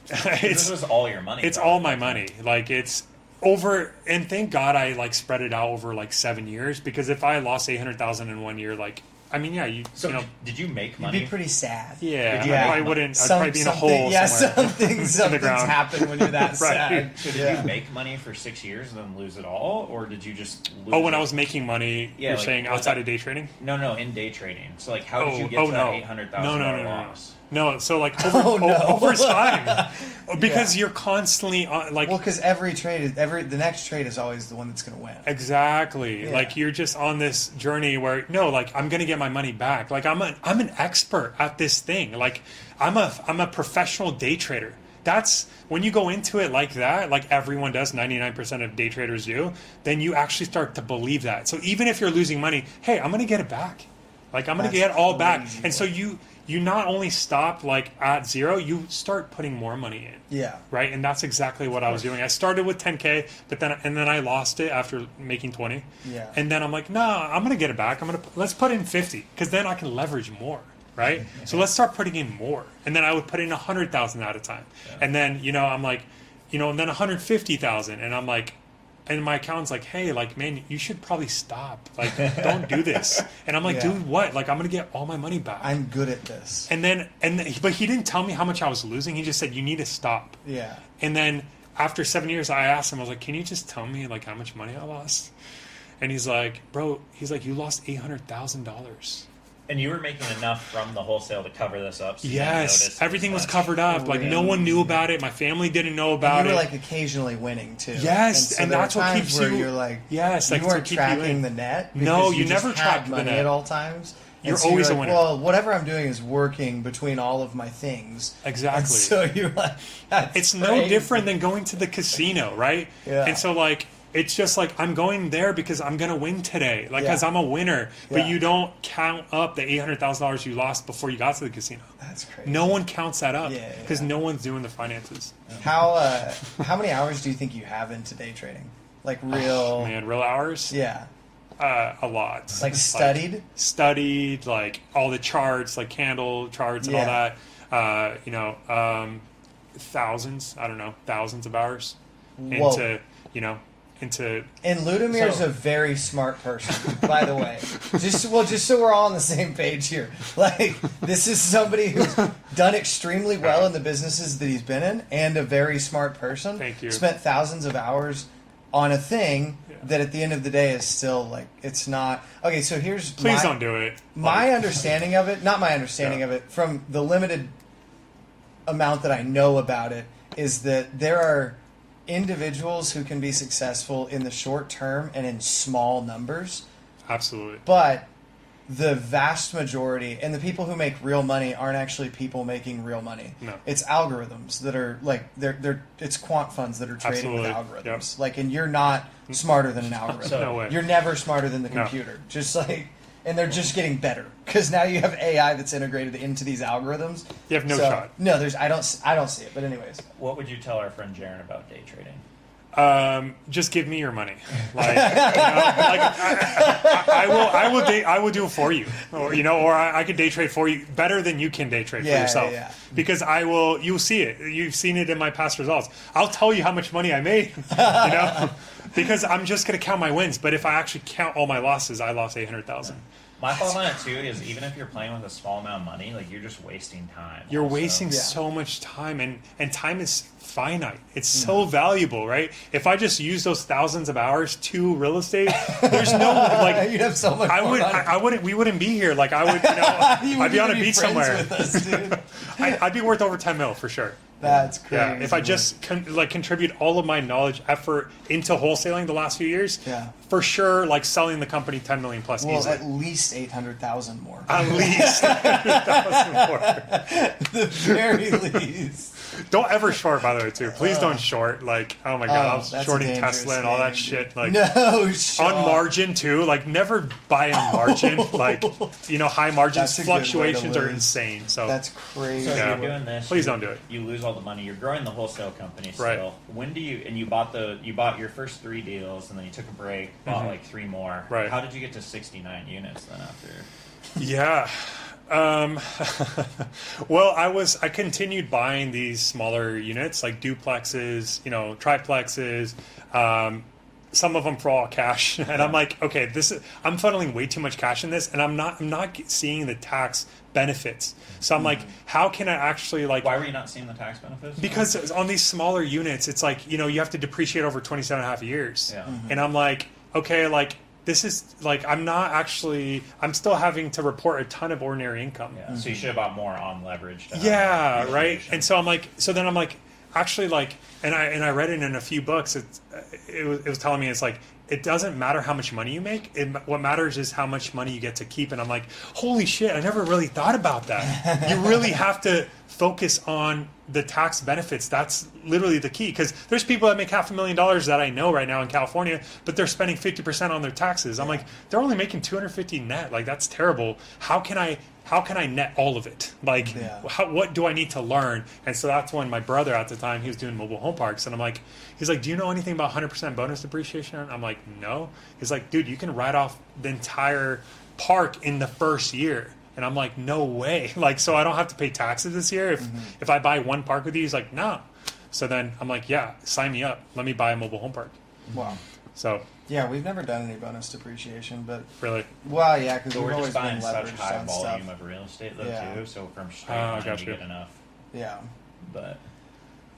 this was all your money. It's all my money. Like, it's over, and thank God I like spread it out over like 7 years, because if I lost $800,000 in 1 year, like, I mean, did you make money? You'd be pretty sad. Yeah, Yeah. I probably wouldn't. I'd probably be in a hole somewhere. Something's happen when you're that sad. So did you make money for 6 years and then lose it all, or did you just lose when I was making money, you're saying outside of day trading? No, in day trading. So like, how did you get to that $800,000 loss? No, so like over time, because you're constantly like. Well, because every trade, the next trade is always the one that's going to win. Exactly. Yeah. Like, you're just on this journey where I'm going to get my money back. Like, I'm an expert at this thing. Like, I'm a professional day trader. That's when you go into it like that, like everyone does, 99% of day traders do, then you actually start to believe that. So even if you're losing money, hey, I'm going to get it back. Like, I'm going to get it all back. And so you not only stop like at zero, you start putting more money in. Yeah. Right. And that's exactly what I was doing. I started with 10K, but then I lost it after making 20. Yeah. And then I'm like, no, I'm going to get it back. Let's put in 50, because then I can leverage more. Right. So let's start putting in more. And then I would put in 100,000 at a time. Yeah. And then, I'm like, and then 150,000. And I'm like, and my accountant's like, hey, like, man, you should probably stop. Like, don't do this. And I'm like, dude, what? Like, I'm going to get all my money back. I'm good at this. But he didn't tell me how much I was losing. He just said, you need to stop. Yeah. And then after 7 years, I asked him, I was like, can you just tell me, like, how much money I lost? And he's like, bro, you lost $800,000. And you were making enough from the wholesale to cover this up. So yes, everything was covered up. Like no one knew about it. My family didn't know about you it. were like occasionally winning too. Yes, and that's what keeps you. You're like, yes, you like weren't tracking the net. No, you just never tracked money the net at all times. You're always a winner. Well, whatever I'm doing is working between all of my things. Exactly. And so you're like, it's crazy. no different than going to the casino, right? Yeah. And so like. It's just like, I'm going there because I'm going to win today. Like, because I'm a winner. But you don't count up the $800,000 you lost before you got to the casino. That's crazy. No one counts that up. Yeah, because no one's doing the finances. How many hours do you think you have into day trading? Like real... real hours? Yeah. A lot. Like studied? Studied, like all the charts, like candle charts and all that. Thousands, I don't know, thousands of hours into, And Ludomir's a very smart person, by the way. Just so we're all on the same page here. Like, this is somebody who's done extremely well in the businesses that he's been in, and a very smart person. Thank you. Spent thousands of hours on a thing that at the end of the day is still like, it's not... Okay, so here's... Please don't do it. My understanding of it, not my understanding of it, from the limited amount that I know about it, is that there are individuals who can be successful in the short term and in small numbers. Absolutely. But the vast majority, and the people who make real money aren't actually people making real money. No. It's algorithms that are like, it's quant funds that are trading with algorithms. Yep. Like, and you're not smarter than an algorithm. No way. You're never smarter than the computer. Just like, and they're just getting better because now you have AI that's integrated into these algorithms. You have no shot. No, I don't see it. But anyways, what would you tell our friend Jaron about day trading? Just give me your money. Like, I will do it for you, or I could day trade for you better than you can day trade for yourself. Yeah. Because you'll see it. You've seen it in my past results. I'll tell you how much money I made, because I'm just going to count my wins. But if I actually count all my losses, I lost 800,000. My thought on it too is even if you're playing with a small amount of money, like you're just wasting time. You're wasting so much time, and time is finite. It's so valuable, right? If I just use those thousands of hours to real estate, there's no like you'd have so much. I wouldn't. We wouldn't be here. Like I would. I'd be on a beach somewhere. With us, dude. I'd be worth over 10 mil for sure. That's crazy. Yeah, if I just contribute all of my knowledge, effort into wholesaling the last few years, for sure, like selling the company 10 million plus. Well, easily. at least 800,000 more. At least 800,000 more. The very least. Don't ever short, by the way, too. Please don't short. Like, oh my god, I was shorting Tesla and all that shit. Like, no short. On margin too. Like, never buy on margin. Like, high margins, fluctuations are insane. So that's crazy. So you're doing this. Please don't do it. You lose all the money. You're growing the wholesale company still. Right. When do you bought your first 3 deals and then you took a break, bought like 3 more. Right. How did you get to 69 units then after? Yeah. Well, I continued buying these smaller units like duplexes, triplexes, some of them for all cash. And I'm like, okay, I'm funneling way too much cash in this, and I'm not seeing the tax benefits. So I'm like, how can I actually like? Why were you not seeing the tax benefits? Because on these smaller units, it's like, you have to depreciate over 27 and a half years. Yeah. And I'm like, okay, like, this is like, I'm still having to report a ton of ordinary income. Yeah. So you should have bought more on leverage. Yeah, right. And so I'm like, actually, like, and I read it in a few books. It was telling me, it's like, it doesn't matter how much money you make. What matters is how much money you get to keep. And I'm like, holy shit, I never really thought about that. You really have to focus on the tax benefits. That's literally the key. Because there's people that make $500,000 that I know right now in California, but they're spending 50% on their taxes. I'm like, they're only making $250 net. Like, that's terrible. How can I net all of it? Like, what do I need to learn? And so that's when my brother at the time, he was doing mobile home parks. And he's like, do you know anything about 100% bonus depreciation? And I'm like, no. He's like, dude, you can write off the entire park in the first year. And I'm like, no way. Like, so I don't have to pay taxes this year if I buy one park with you? He's like, no. So then I'm like, yeah, sign me up. Let me buy a mobile home park. Wow. So. Yeah, we've never done any bonus depreciation, but really, well, yeah, because we're always just buying been such leveraged high on volume stuff. of real estate though too. So from straight line you get enough. Yeah, but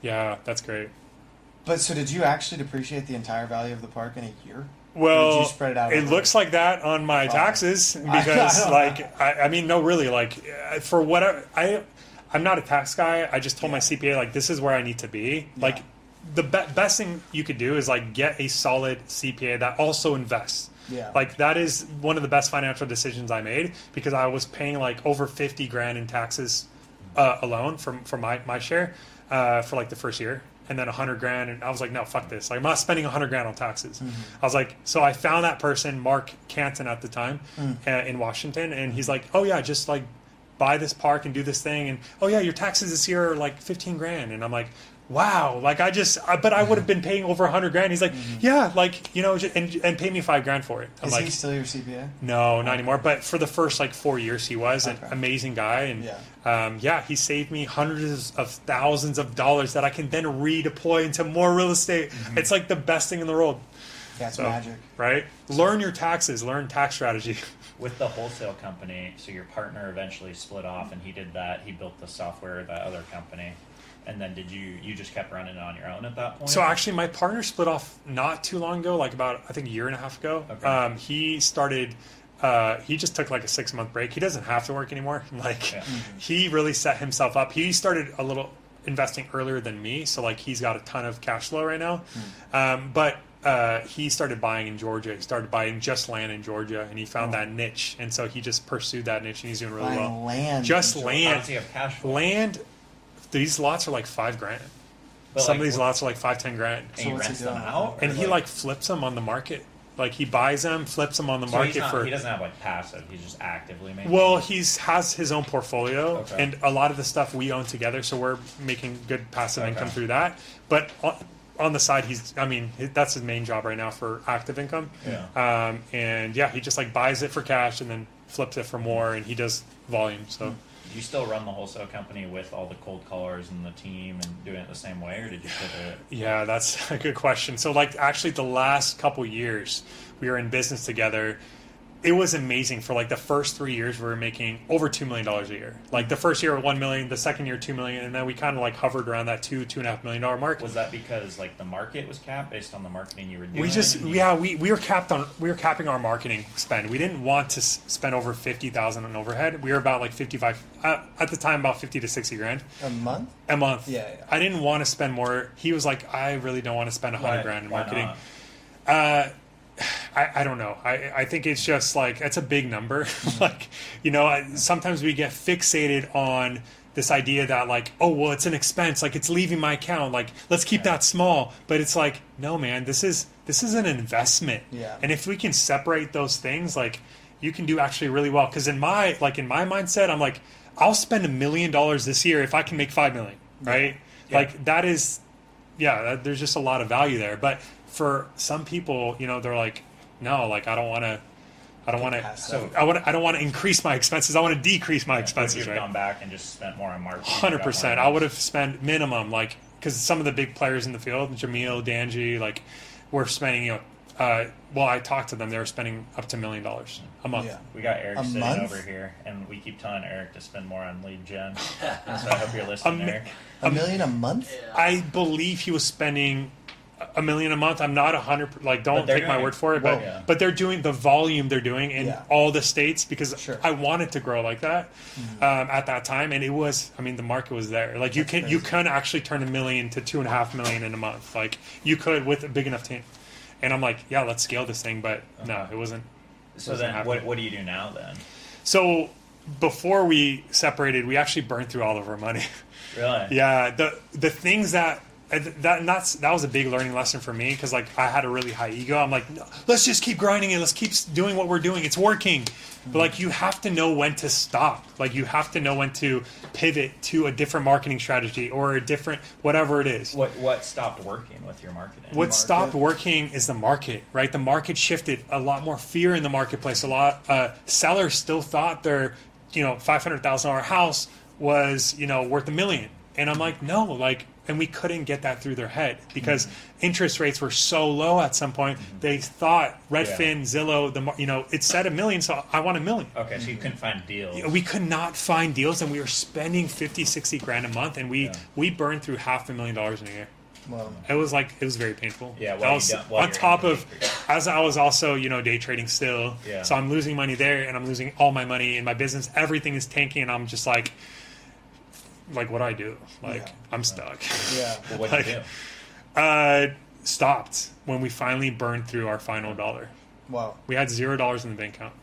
yeah, that's great. But so did you actually depreciate the entire value of the park in a year? Or did you spread it out? It looks like that on my taxes because, I mean, no, really, like, for whatever, I'm not a tax guy. I just told my CPA, like, this is where I need to be. Yeah. Like, the best thing you could do is, like, get a solid CPA that also invests. Yeah. Like, that is one of the best financial decisions I made because I was paying, like, over $50,000 in taxes alone for my share for, like, the first year. And then $100,000, and I was like, no, fuck this. Like, I'm not spending $100,000 on taxes. Mm-hmm. I was like, so I found that person, Mark Canton at the time, in Washington, and he's like, oh yeah, just like buy this park and do this thing, and oh yeah, your taxes this year are like $15,000, and I'm like, wow, like but I would have been paying over $100,000. He's like, yeah, like, you know, and pay me $5,000 for it. I'm Is like, he still your CPA? No, not anymore. But for the first like 4 years, he was an amazing guy, and he saved me hundreds of thousands of dollars that I can then redeploy into more real estate. Mm-hmm. It's like the best thing in the world. That's magic, right? Learn your taxes, learn tax strategy. With the wholesale company, so your partner eventually split off, and he did that. He built the software at that other company. And then did you just kept running it on your own at that point? So actually my partner split off not too long ago, like about, I think, a year and a half ago. Okay. He started, he just took like a 6-month break. He doesn't have to work anymore. Like he really set himself up. He started a little investing earlier than me. So like he's got a ton of cash flow right now. But he started buying in Georgia. He started buying just land in Georgia, and he found that niche. And so he just pursued that niche, and he's doing really well. Land. Just land. How does he have cash flow? Land. These lots are like $5,000. Some of these lots are like $5-10,000. And he rents them out, and he like flips them on the market. Like he buys them, flips them on the market he doesn't have like passive. He's just actively making. Well, has his own portfolio, and a lot of the stuff we own together, so we're making good passive income through that. But on the side, that's his main job right now for active income. Yeah. And he just like buys it for cash and then flips it for more, and he does volume. So. Do you still run the wholesale company with all the cold callers and the team and doing it the same way, or did you pivot? Yeah, that's a good question. So like actually the last couple years we were in business together, it was amazing. For like the first 3 years we were making over $2 million a year. Like the first year $1 million, the second year $2 million, and then we kind of like hovered around that $2.5 million mark. Was that because like the market was capped based on the marketing you were doing? We were capping our marketing spend. We didn't want to spend over $50,000 on overhead. We were about like 55 at the time, about 50 to 60 grand a month. Yeah. I didn't want to spend more. He was like, I really don't want to spend $100,000 in marketing. I don't know. I think it's just like, it's a big number. Like, you know, sometimes we get fixated on this idea that like, oh, well, it's an expense. Like it's leaving my account. Like, let's keep that small. But it's like, no, man, this is an investment. Yeah. And if we can separate those things, like you can do actually really well. Cause in my mindset, I'm like, I'll spend $1 million this year if I can make 5 million. Right. Yeah. Like that is, there's just a lot of value there. But for some people, you know, they're like, no, like I don't want to increase my expenses. I want to decrease my expenses. You've gone back and just spent more on marketing. 100%. I would have spent minimum, like, because some of the big players in the field, Jamil, Danji, like, were spending, you know, I talked to them. They were spending up to $1 million a month. Yeah. We got Eric sitting over here, and we keep telling Eric to spend more on lead gen. So I hope you're listening, Eric. $1 million a month? I believe he was spending $1 million a month. I'm not 100. Like, don't take my word for it. But they're doing the volume they're doing in all the states because I wanted to grow like that at that time, and it was. I mean, the market was there. Like you can actually turn $1 million to $2.5 million in a month. Like you could with a big enough team. And I'm like, yeah, let's scale this thing. But no, it wasn't. So then, what do you do now then? So before we separated, we actually burned through all of our money. Really? Yeah. The things that was a big learning lesson for me because like I had a really high ego. I'm like, no, let's just keep grinding it. Let's keep doing what we're doing. It's working. But like you have to know when to stop. Like you have to know when to pivot to a different marketing strategy or a different whatever it is. What stopped working with your marketing? What stopped working is the market, right? The market shifted. A lot more fear in the marketplace. A lot sellers still thought their $500,000 house was worth $1 million. And I'm like, no, like. And we couldn't get that through their head because interest rates were so low at some point. They thought Redfin, Zillow, it said $1 million, so I want $1 million. Okay, so you couldn't find deals. We could not find deals, and we were spending $50-60 grand a month, and we burned through $500,000 in a year. Well, It was very painful. Yeah, I was on top of, as I was also, day trading still. Yeah. So I'm losing money there, and I'm losing all my money in my business. Everything is tanking, and I'm just like, what do I do? I'm stuck. yeah. Well, what did you do? Stopped when we finally burned through our final dollar. Wow. We had $0 in the bank account,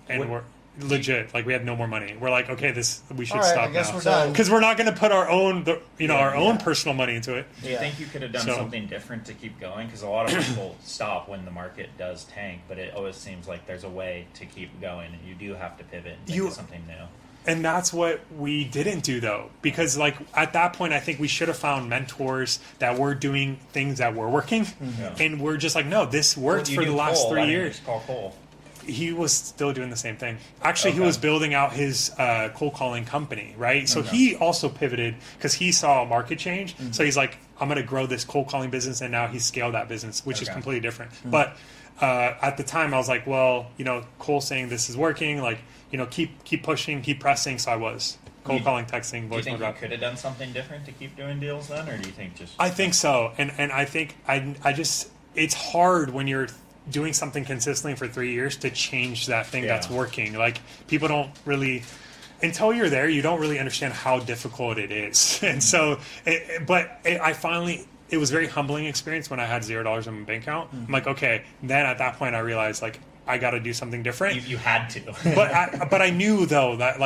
and we're legit we had no more money. We're like, okay, we should All right, stop I guess now we're done. because we're not going to put our own our own personal money into it. Do you think you could have done something different to keep going? Because a lot of people stop when the market does tank, but it always seems like there's a way to keep going, and you do have to pivot and think of something new. And that's what we didn't do, though, because at that point, I think we should have found mentors that were doing things that were working, and we're just like, no, this worked for the last 3 years. Just call Cole. He was still doing the same thing. Actually, he was building out his cold calling company, right? So he also pivoted because he saw a market change. So he's like, I'm going to grow this cold calling business, and now he's scaled that business, which is completely different. But at the time, I was like, well, Cole's saying this is working, keep pushing, keep pressing. So I was cold calling, texting, voice. Do you think you could have done something different to keep doing deals then, or do you think just? I think so, and I think I just it's hard when you're doing something consistently for 3 years to change that thing that's working. People don't really, until you're there, you don't really understand how difficult it is. And so, I finally, it was a very humbling experience when I had $0 in my bank account. I'm like, okay. Then at that point, I realized I got to do something different. You had to. but I knew though that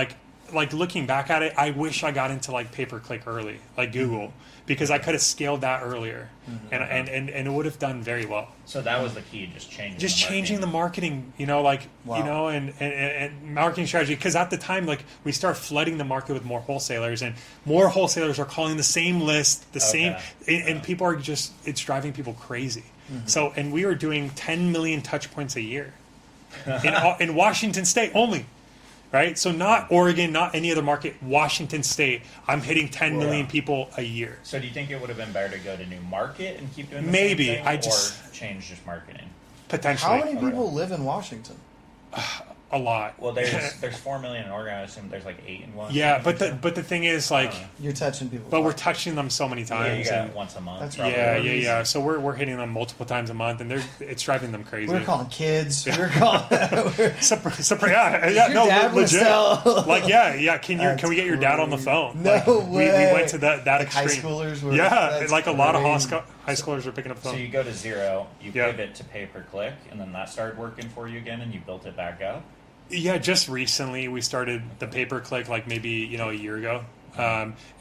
looking back at it, I wish I got into pay-per-click early, Google, because I could have scaled that earlier, and it would have done very well. So that was the key, changing the marketing, and marketing strategy. Because at the time, we start flooding the market with more wholesalers, and more wholesalers are calling the same list, and people are it's driving people crazy. So, and we were doing 10 million touch points a year in Washington State only. Right? So not Oregon, not any other market, Washington State. I'm hitting 10 million people a year. So do you think it would have been better to go to new market and keep doing the Maybe. same thing, or change just marketing? Potentially. How many people live in Washington? A lot. Well, there's 4 million in Oregon. I assume there's 8 in Washington. Yeah, but the thing is, you're touching people. But we're touching them so many times. Yeah, you got it once a month. That's right. Yeah. So we're hitting them multiple times a month, and it's driving them crazy. We're calling kids. We're calling. No, legit. Can we get your dad on the phone? No way. We went to that extreme. High schoolers were. A lot of high schoolers were picking up the phone. So you go to zero, you pivot to pay-per-click, and then that started working for you again, and you built it back up? Yeah, just recently we started the pay-per-click, maybe a year ago,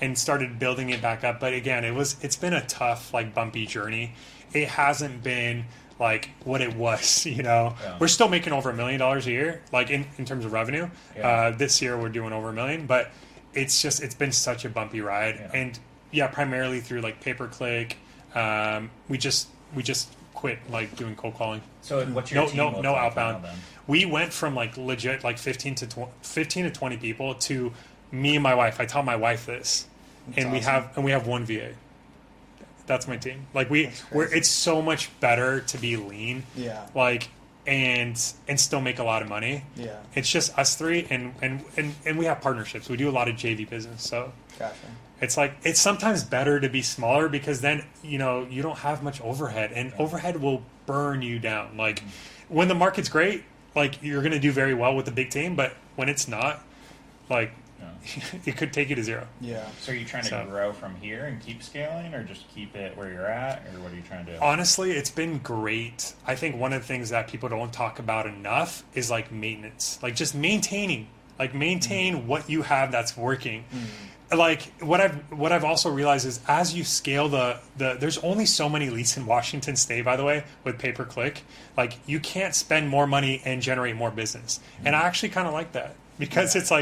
and started building it back up. But again, it's been a tough, bumpy journey. It hasn't been what it was. We're still making over $1 million a year, in terms of revenue. This year we're doing over $1 million, but it's been such a bumpy ride. And primarily through pay-per-click. We just quit doing cold calling. So what's your team look no like outbound. now, then? We went from legit 15 to 20 people to me and my wife. I tell my wife this, and we have one VA. That's my team. It's so much better to be lean. Yeah. And still make a lot of money. Yeah. It's just us three, and we have partnerships. We do a lot of JV business, so. Gotcha. It's sometimes better to be smaller because then you don't have much overhead, and overhead will burn you down. When the market's great, you're going to do very well with the big team, but when it's not, it could take you to zero. Yeah. So are you trying to grow from here and keep scaling, or just keep it where you're at, or what are you trying to do? Honestly, it's been great. I think one of the things that people don't talk about enough is maintenance, just maintaining, maintain what you have that's working. What I've also realized is as you scale the there's only so many leads in Washington State, by the way, with pay-per-click. You can't spend more money and generate more business. And I actually kind of like that because it's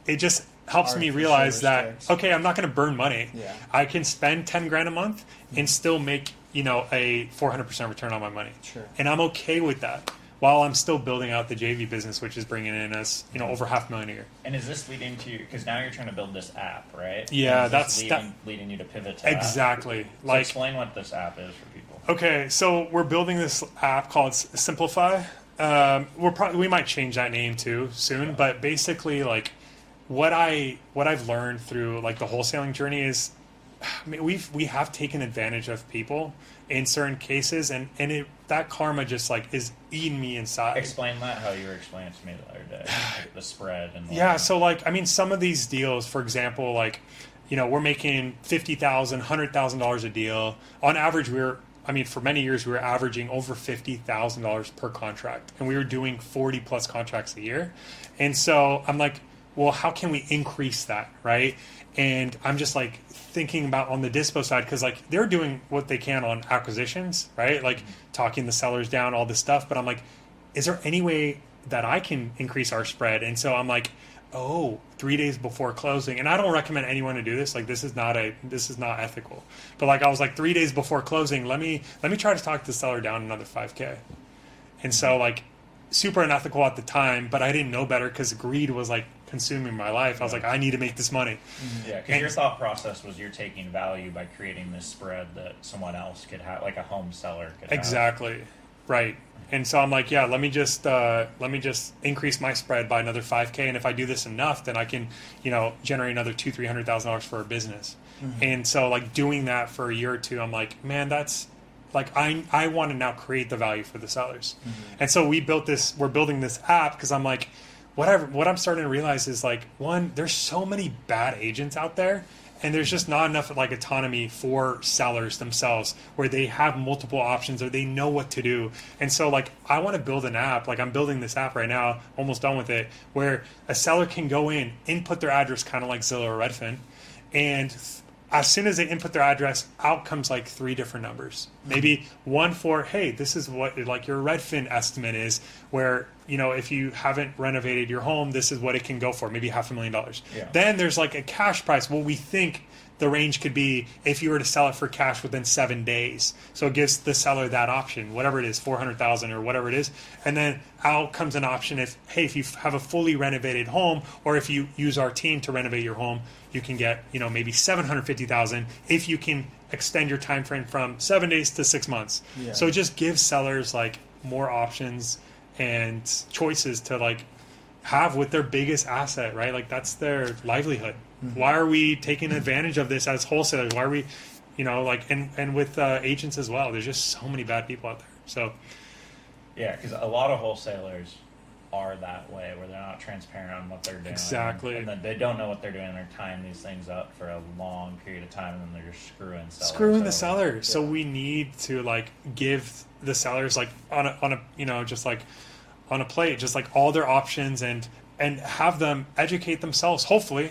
it just helps me realize that, okay, I'm not going to burn money. Yeah. I can spend $10,000 a month and still make, a 400% return on my money. Sure. And I'm okay with that, while I'm still building out the JV business, which is bringing in us, over $500,000 a year. And is this leading to, because now you're trying to build this app, right? Yeah, that's leading you to pivot to exactly. So explain what this app is for people. Okay, so we're building this app called Simplify. We might change that name too soon, but basically, what I've learned through the wholesaling journey is I mean, we have taken advantage of people in certain cases, and that karma just like is eating me inside. Explain that how you were explaining it to me the other day, like the spread and yeah. So like, I mean, some of these deals, for example, like, we're making $50,000, $100,000 a deal. On average, for many years we were averaging over $50,000 per contract, and we were doing 40 plus contracts a year. And so I'm like, well, how can we increase that, right? And I'm just like thinking about on the dispo side, because like they're doing what they can on acquisitions, right? Like talking the sellers down, all this stuff. But I'm like, is there any way that I can increase our spread? And so I'm like, 3 days before closing, and I don't recommend anyone to do this. Like this is not ethical. But like I was like 3 days before closing, let me try to talk the seller down another $5,000. And so like super unethical at the time, but I didn't know better because greed was like consuming my life. I was like, I need to make this money. Yeah, because your thought process was you're taking value by creating this spread that someone else could have, like a home seller could have. Exactly. Right. And so I'm like, yeah, let me just increase my spread by another $5,000, and if I do this enough, then I can, generate another $200,000-$300,000 for a business. Mm-hmm. And so like doing that for a year or two, I'm like, man, that's like I want to now create the value for the sellers. Mm-hmm. And so we're building this app because I'm like, what I'm starting to realize is like, one, there's so many bad agents out there. And there's just not enough like autonomy for sellers themselves where they have multiple options or they know what to do. And so like I want to build an app, like I'm building this app right now, almost done with it, where a seller can go in, input their address kind of like Zillow or Redfin, and as soon as they input their address, out comes like 3 different numbers. Maybe one for, hey, this is what like your Redfin estimate is, where, if you haven't renovated your home, this is what it can go for, maybe $500,000. Yeah. Then there's like a cash price, what we think the range could be if you were to sell it for cash within 7 days. So it gives the seller that option, whatever it is, $400,000 or whatever it is. And then out comes an option if you have a fully renovated home, or if you use our team to renovate your home, you can get, maybe $750,000 if you can extend your time frame from 7 days to 6 months. Yeah. So it just gives sellers like more options and choices to like have with their biggest asset, right? Like that's their livelihood. Mm-hmm. Why are we taking advantage of this as wholesalers? Why are we, and with agents as well? There's just so many bad people out there. So, yeah, because a lot of wholesalers are that way, where they're not transparent on what they're doing. Exactly. And then they don't know what they're doing. They're tying these things up for a long period of time, and then they're just screwing the seller. Yeah. So we need to like give the sellers like on a just like on a plate, just like all their options, and have them educate themselves. Hopefully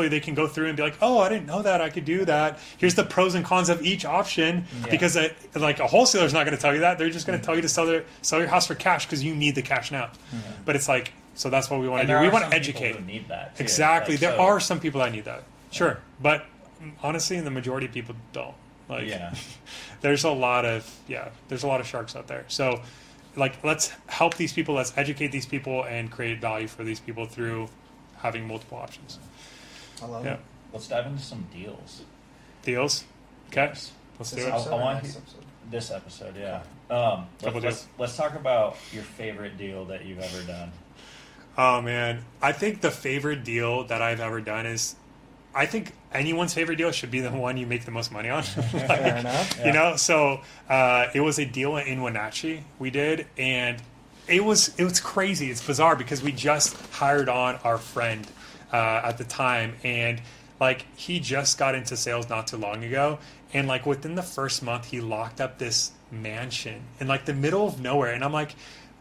they can go through and be like, oh, I didn't know that I could do that. Here's the pros and cons of each option. Yeah. Because like a wholesaler's not going to tell you that. They're just going to tell you to sell your house for cash because you need the cash now. Yeah. But it's like, so that's what we want to do. We want to educate. Who need that too. Exactly. Like, there are some people that need that. Sure. But honestly, the majority of people don't. Like, yeah. There's a lot of sharks out there. So like, let's help these people, let's educate these people and create value for these people through having multiple options. I love it. Let's dive into some deals. Deals? Okay. Yes. Let's do it. I want this episode, yeah. Let's talk about your favorite deal that you've ever done. Oh, man. I think the favorite deal that I've ever done is, I think anyone's favorite deal should be the one you make the most money on. Fair enough. Yeah. So it was a deal in Wenatchee we did, and it was crazy. It's bizarre because we just hired on our friend at the time, and like he just got into sales not too long ago, and like within the first month he locked up this mansion in like the middle of nowhere, and I'm like,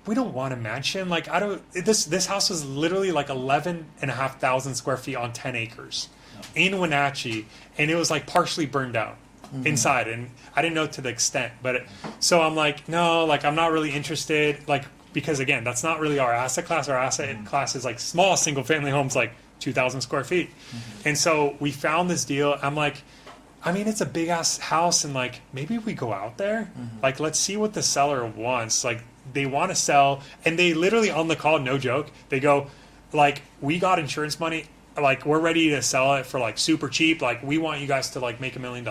we don't want a mansion. Like this house was literally like 11,500 square feet on 10 acres. In Wenatchee, and it was like partially burned down inside, and I didn't know to the extent, but so I'm like, no, like I'm not really interested, like, because again, that's not really our asset class. Our asset class is like small single family homes, like 2,000 square feet. And so we found this deal. I'm like, I mean, it's a big ass house, and like maybe we go out there, like let's see what the seller wants. Like they want to sell, and they literally on the call, no joke, they go like, we got insurance money. Like, we're ready to sell it for like super cheap. Like, we want you guys to like make $1 million.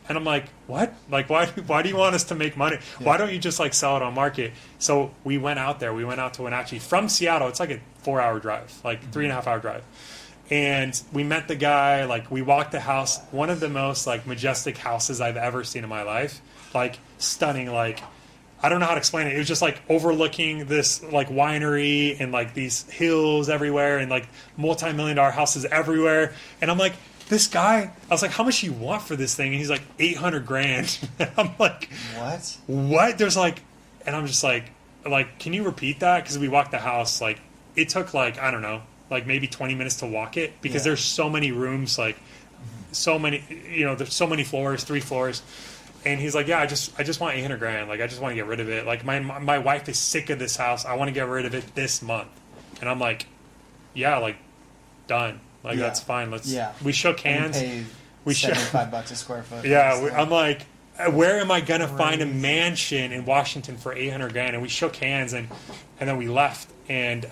And I'm like, what? Like, why do you want us to make money? Yeah. Why don't you just like sell it on market? So we went out there. We went out to Wenatchee from Seattle. It's like a 4-hour drive, like 3.5-hour drive. And we met the guy, like we walked the house, one of the most like majestic houses I've ever seen in my life. Like stunning, like I don't know how to explain it. It was just like overlooking this like winery and like these hills everywhere and like multi-million-dollar houses everywhere. And I'm like, this guy, I was like, how much do you want for this thing? And he's like, $800,000. I'm like, what? There's like, and I'm just like, can you repeat that? Because we walked the house, like it took like, I don't know, like maybe 20 minutes to walk it because there's so many rooms, like so many, there's so many floors, 3 floors. And he's like, yeah, I just want $800,000. Like, I just want to get rid of it. Like my wife is sick of this house. I want to get rid of it this month. And I'm like, yeah, like done. Like that's fine. We shook hands. We $75 a square foot. Yeah. I'm like, where am I going to find a mansion in Washington for $800,000? And we shook hands and then we left. And,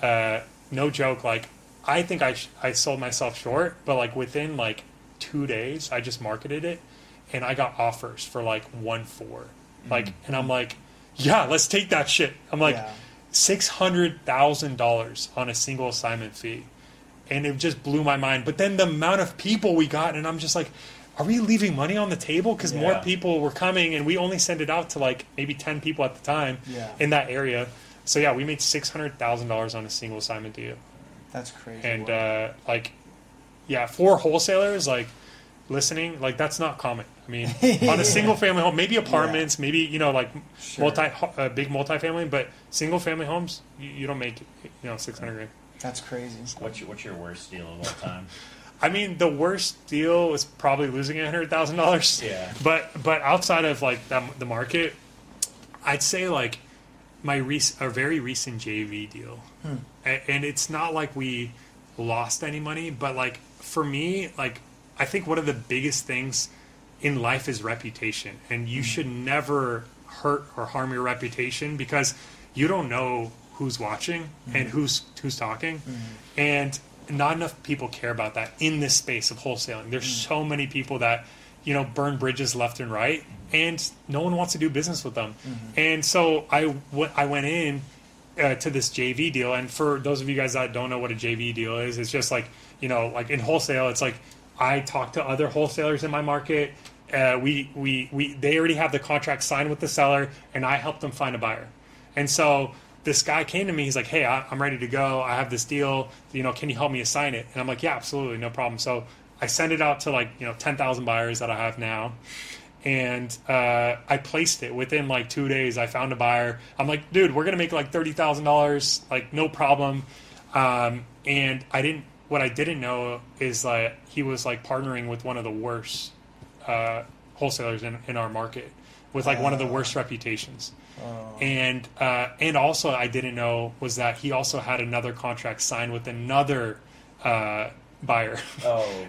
no joke, like, I think I sold myself short, but like within like 2 days, I just marketed it and I got offers for like 1.4. Like, and I'm like, yeah, let's take that shit. I'm like, $600,000 on a single assignment fee. And it just blew my mind. But then the amount of people we got, and I'm just like, are we leaving money on the table? Because more people were coming and we only sent it out to like maybe 10 people at the time in that area. So yeah, we made $600,000 on a single assignment deal. That's crazy. And for wholesalers like listening, like that's not common. I mean, on a single family home, maybe apartments, maybe like big multifamily, but single family homes, you don't make $600,000. That's crazy. What's your worst deal of all time? I mean, the worst deal was probably losing $100,000. Yeah. But outside of like the market, I'd say like a very recent JV deal. And it's not like we lost any money, but like for me, like I think one of the biggest things in life is reputation, and you should never hurt or harm your reputation because you don't know who's watching and who's talking, and not enough people care about that in this space of wholesaling. There's so many people that burn bridges left and right, and no one wants to do business with them. And so I went in to this JV deal, and for those of you guys that don't know what a JV deal is, it's just like like in wholesale, it's like I talk to other wholesalers in my market. They already have the contract signed with the seller, and I help them find a buyer. And so this guy came to me. He's like, "Hey, I'm ready to go. I have this deal. Can you help me assign it?" And I'm like, "Yeah, absolutely, no problem." So I send it out to like 10,000 buyers that I have now. And I placed it within like 2 days. I found a buyer. I'm like, dude, we're gonna make like $30,000, like no problem. And what I didn't know is like he was like partnering with one of the worst wholesalers in our market with like one of the worst reputations. And also I didn't know was that he also had another contract signed with another buyer.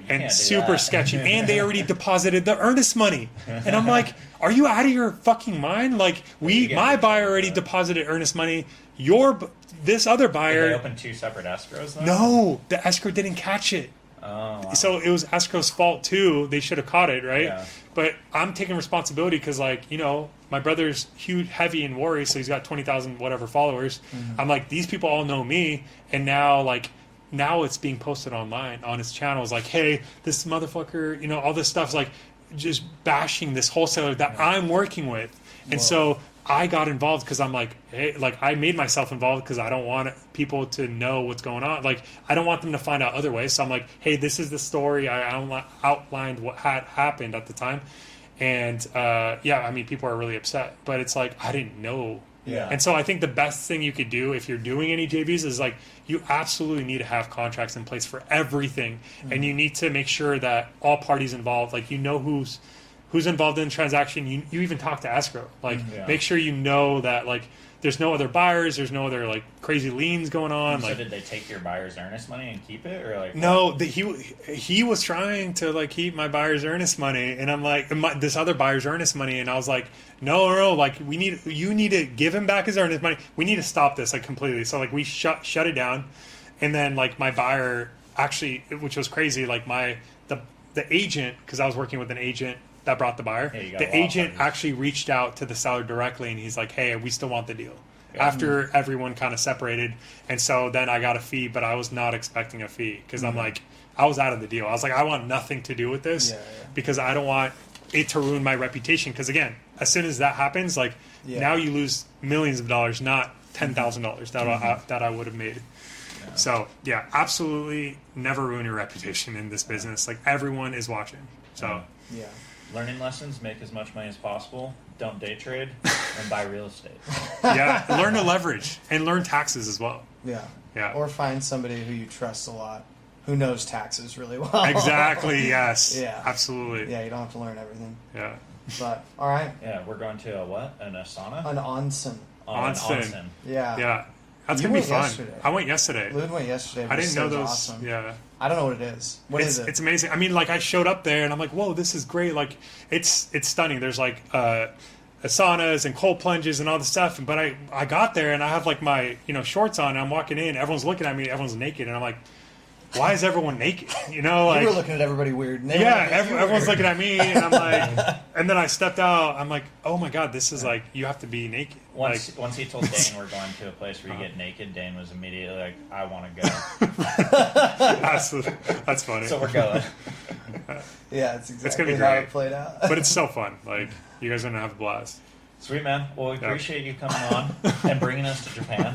And super sketchy. And they already deposited the earnest money. And I'm like, are you out of your fucking mind? Like my buyer already deposited earnest money. This other buyer. Did they open 2 separate escrows though? No, the escrow didn't catch it. Wow. So it was escrow's fault too. They should have caught it, right? Yeah. But I'm taking responsibility because my brother's huge, heavy in worry, so he's got 20,000 whatever followers. I'm like, these people all know me, and now it's being posted online on his channel. It's like, hey, this motherfucker, all this stuff's like just bashing this wholesaler that I'm working with. And so I got involved because I'm like, hey, like I made myself involved because I don't want people to know what's going on. Like I don't want them to find out other ways. So I'm like, hey, this is the story. I outlined what had happened at the time. And people are really upset. But it's like, I didn't know. Yeah. And so I think the best thing you could do if you're doing any JVs is like you absolutely need to have contracts in place for everything. And you need to make sure that all parties involved, like who's involved in the transaction. You even talk to escrow. Like make sure that like there's no other buyers, there's no other like crazy liens going on. So did they take your buyer's earnest money and keep it, or like? No, he was trying to like keep my buyer's earnest money, and I'm like this other buyer's earnest money, and I was like, no, like you need to give him back his earnest money. We need to stop this like completely. So like we shut it down, and then like my buyer actually, which was crazy, like the agent, because I was working with an agent that brought the buyer. The agent actually reached out to the seller directly, and he's like, hey, we still want the deal. After everyone kind of separated. And so then I got a fee, but I was not expecting a fee because I'm like, I was out of the deal. I was like, I want nothing to do with this because I don't want it to ruin my reputation. Because again, as soon as that happens, like now you lose millions of dollars, not $10,000 that I would have made. Yeah. So yeah, absolutely never ruin your reputation in this business. Like everyone is watching. So learning lessons: make as much money as possible. Don't day trade and buy real estate. Learn to leverage and learn taxes as well. Yeah. Or find somebody who you trust a lot, who knows taxes really well. Exactly. Yes. Yeah. Absolutely. Yeah. You don't have to learn everything. Yeah. But all right. Yeah, we're going to a what? An sauna? An onsen. Onsen. Yeah. Yeah. That's going to be fun. Yesterday. I went yesterday. Lud went yesterday. I didn't know those. Awesome. Yeah. I don't know what it is. What is it? It's amazing. I mean, like I showed up there and I'm like, whoa, this is great. Like it's stunning. There's like saunas and cold plunges and all this stuff. But I got there and I have like my shorts on and I'm walking in. Everyone's looking at me. Everyone's naked. And I'm like, why is everyone naked? You were looking at everybody weird. Everyone's looking at me, and I'm like, and then I stepped out. I'm like, oh my god, this is like you have to be naked. Once he told Dane we're going to a place where you get naked, Dane was immediately like, I want to go. That's funny. So we're going. Yeah, it's exactly it's gonna be how great. it played out. But it's so fun. Like you guys are gonna have a blast. Sweet man. Well, we appreciate you coming on and bringing us to Japan.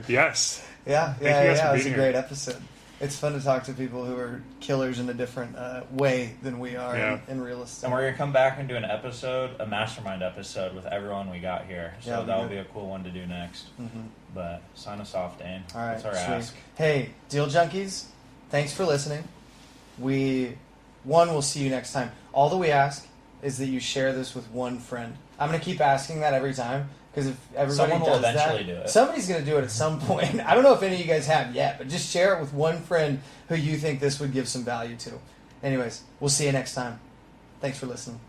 Yeah. Yes. It was a great episode. It's fun to talk to people who are killers in a different way than we are in real estate. And we're going to come back and do a mastermind episode with everyone we got here. So that'll be a cool one to do next. Mm-hmm. But sign us off, Dane. All right, that's our ask. Hey, Deal Junkies, thanks for listening. We'll see you next time. All that we ask is that you share this with one friend. I'm going to keep asking that every time. Because if everybody Someone will does eventually that, do it. Somebody's going to do it at some point. I don't know if any of you guys have yet, but just share it with one friend who you think this would give some value to. Anyways, we'll see you next time. Thanks for listening.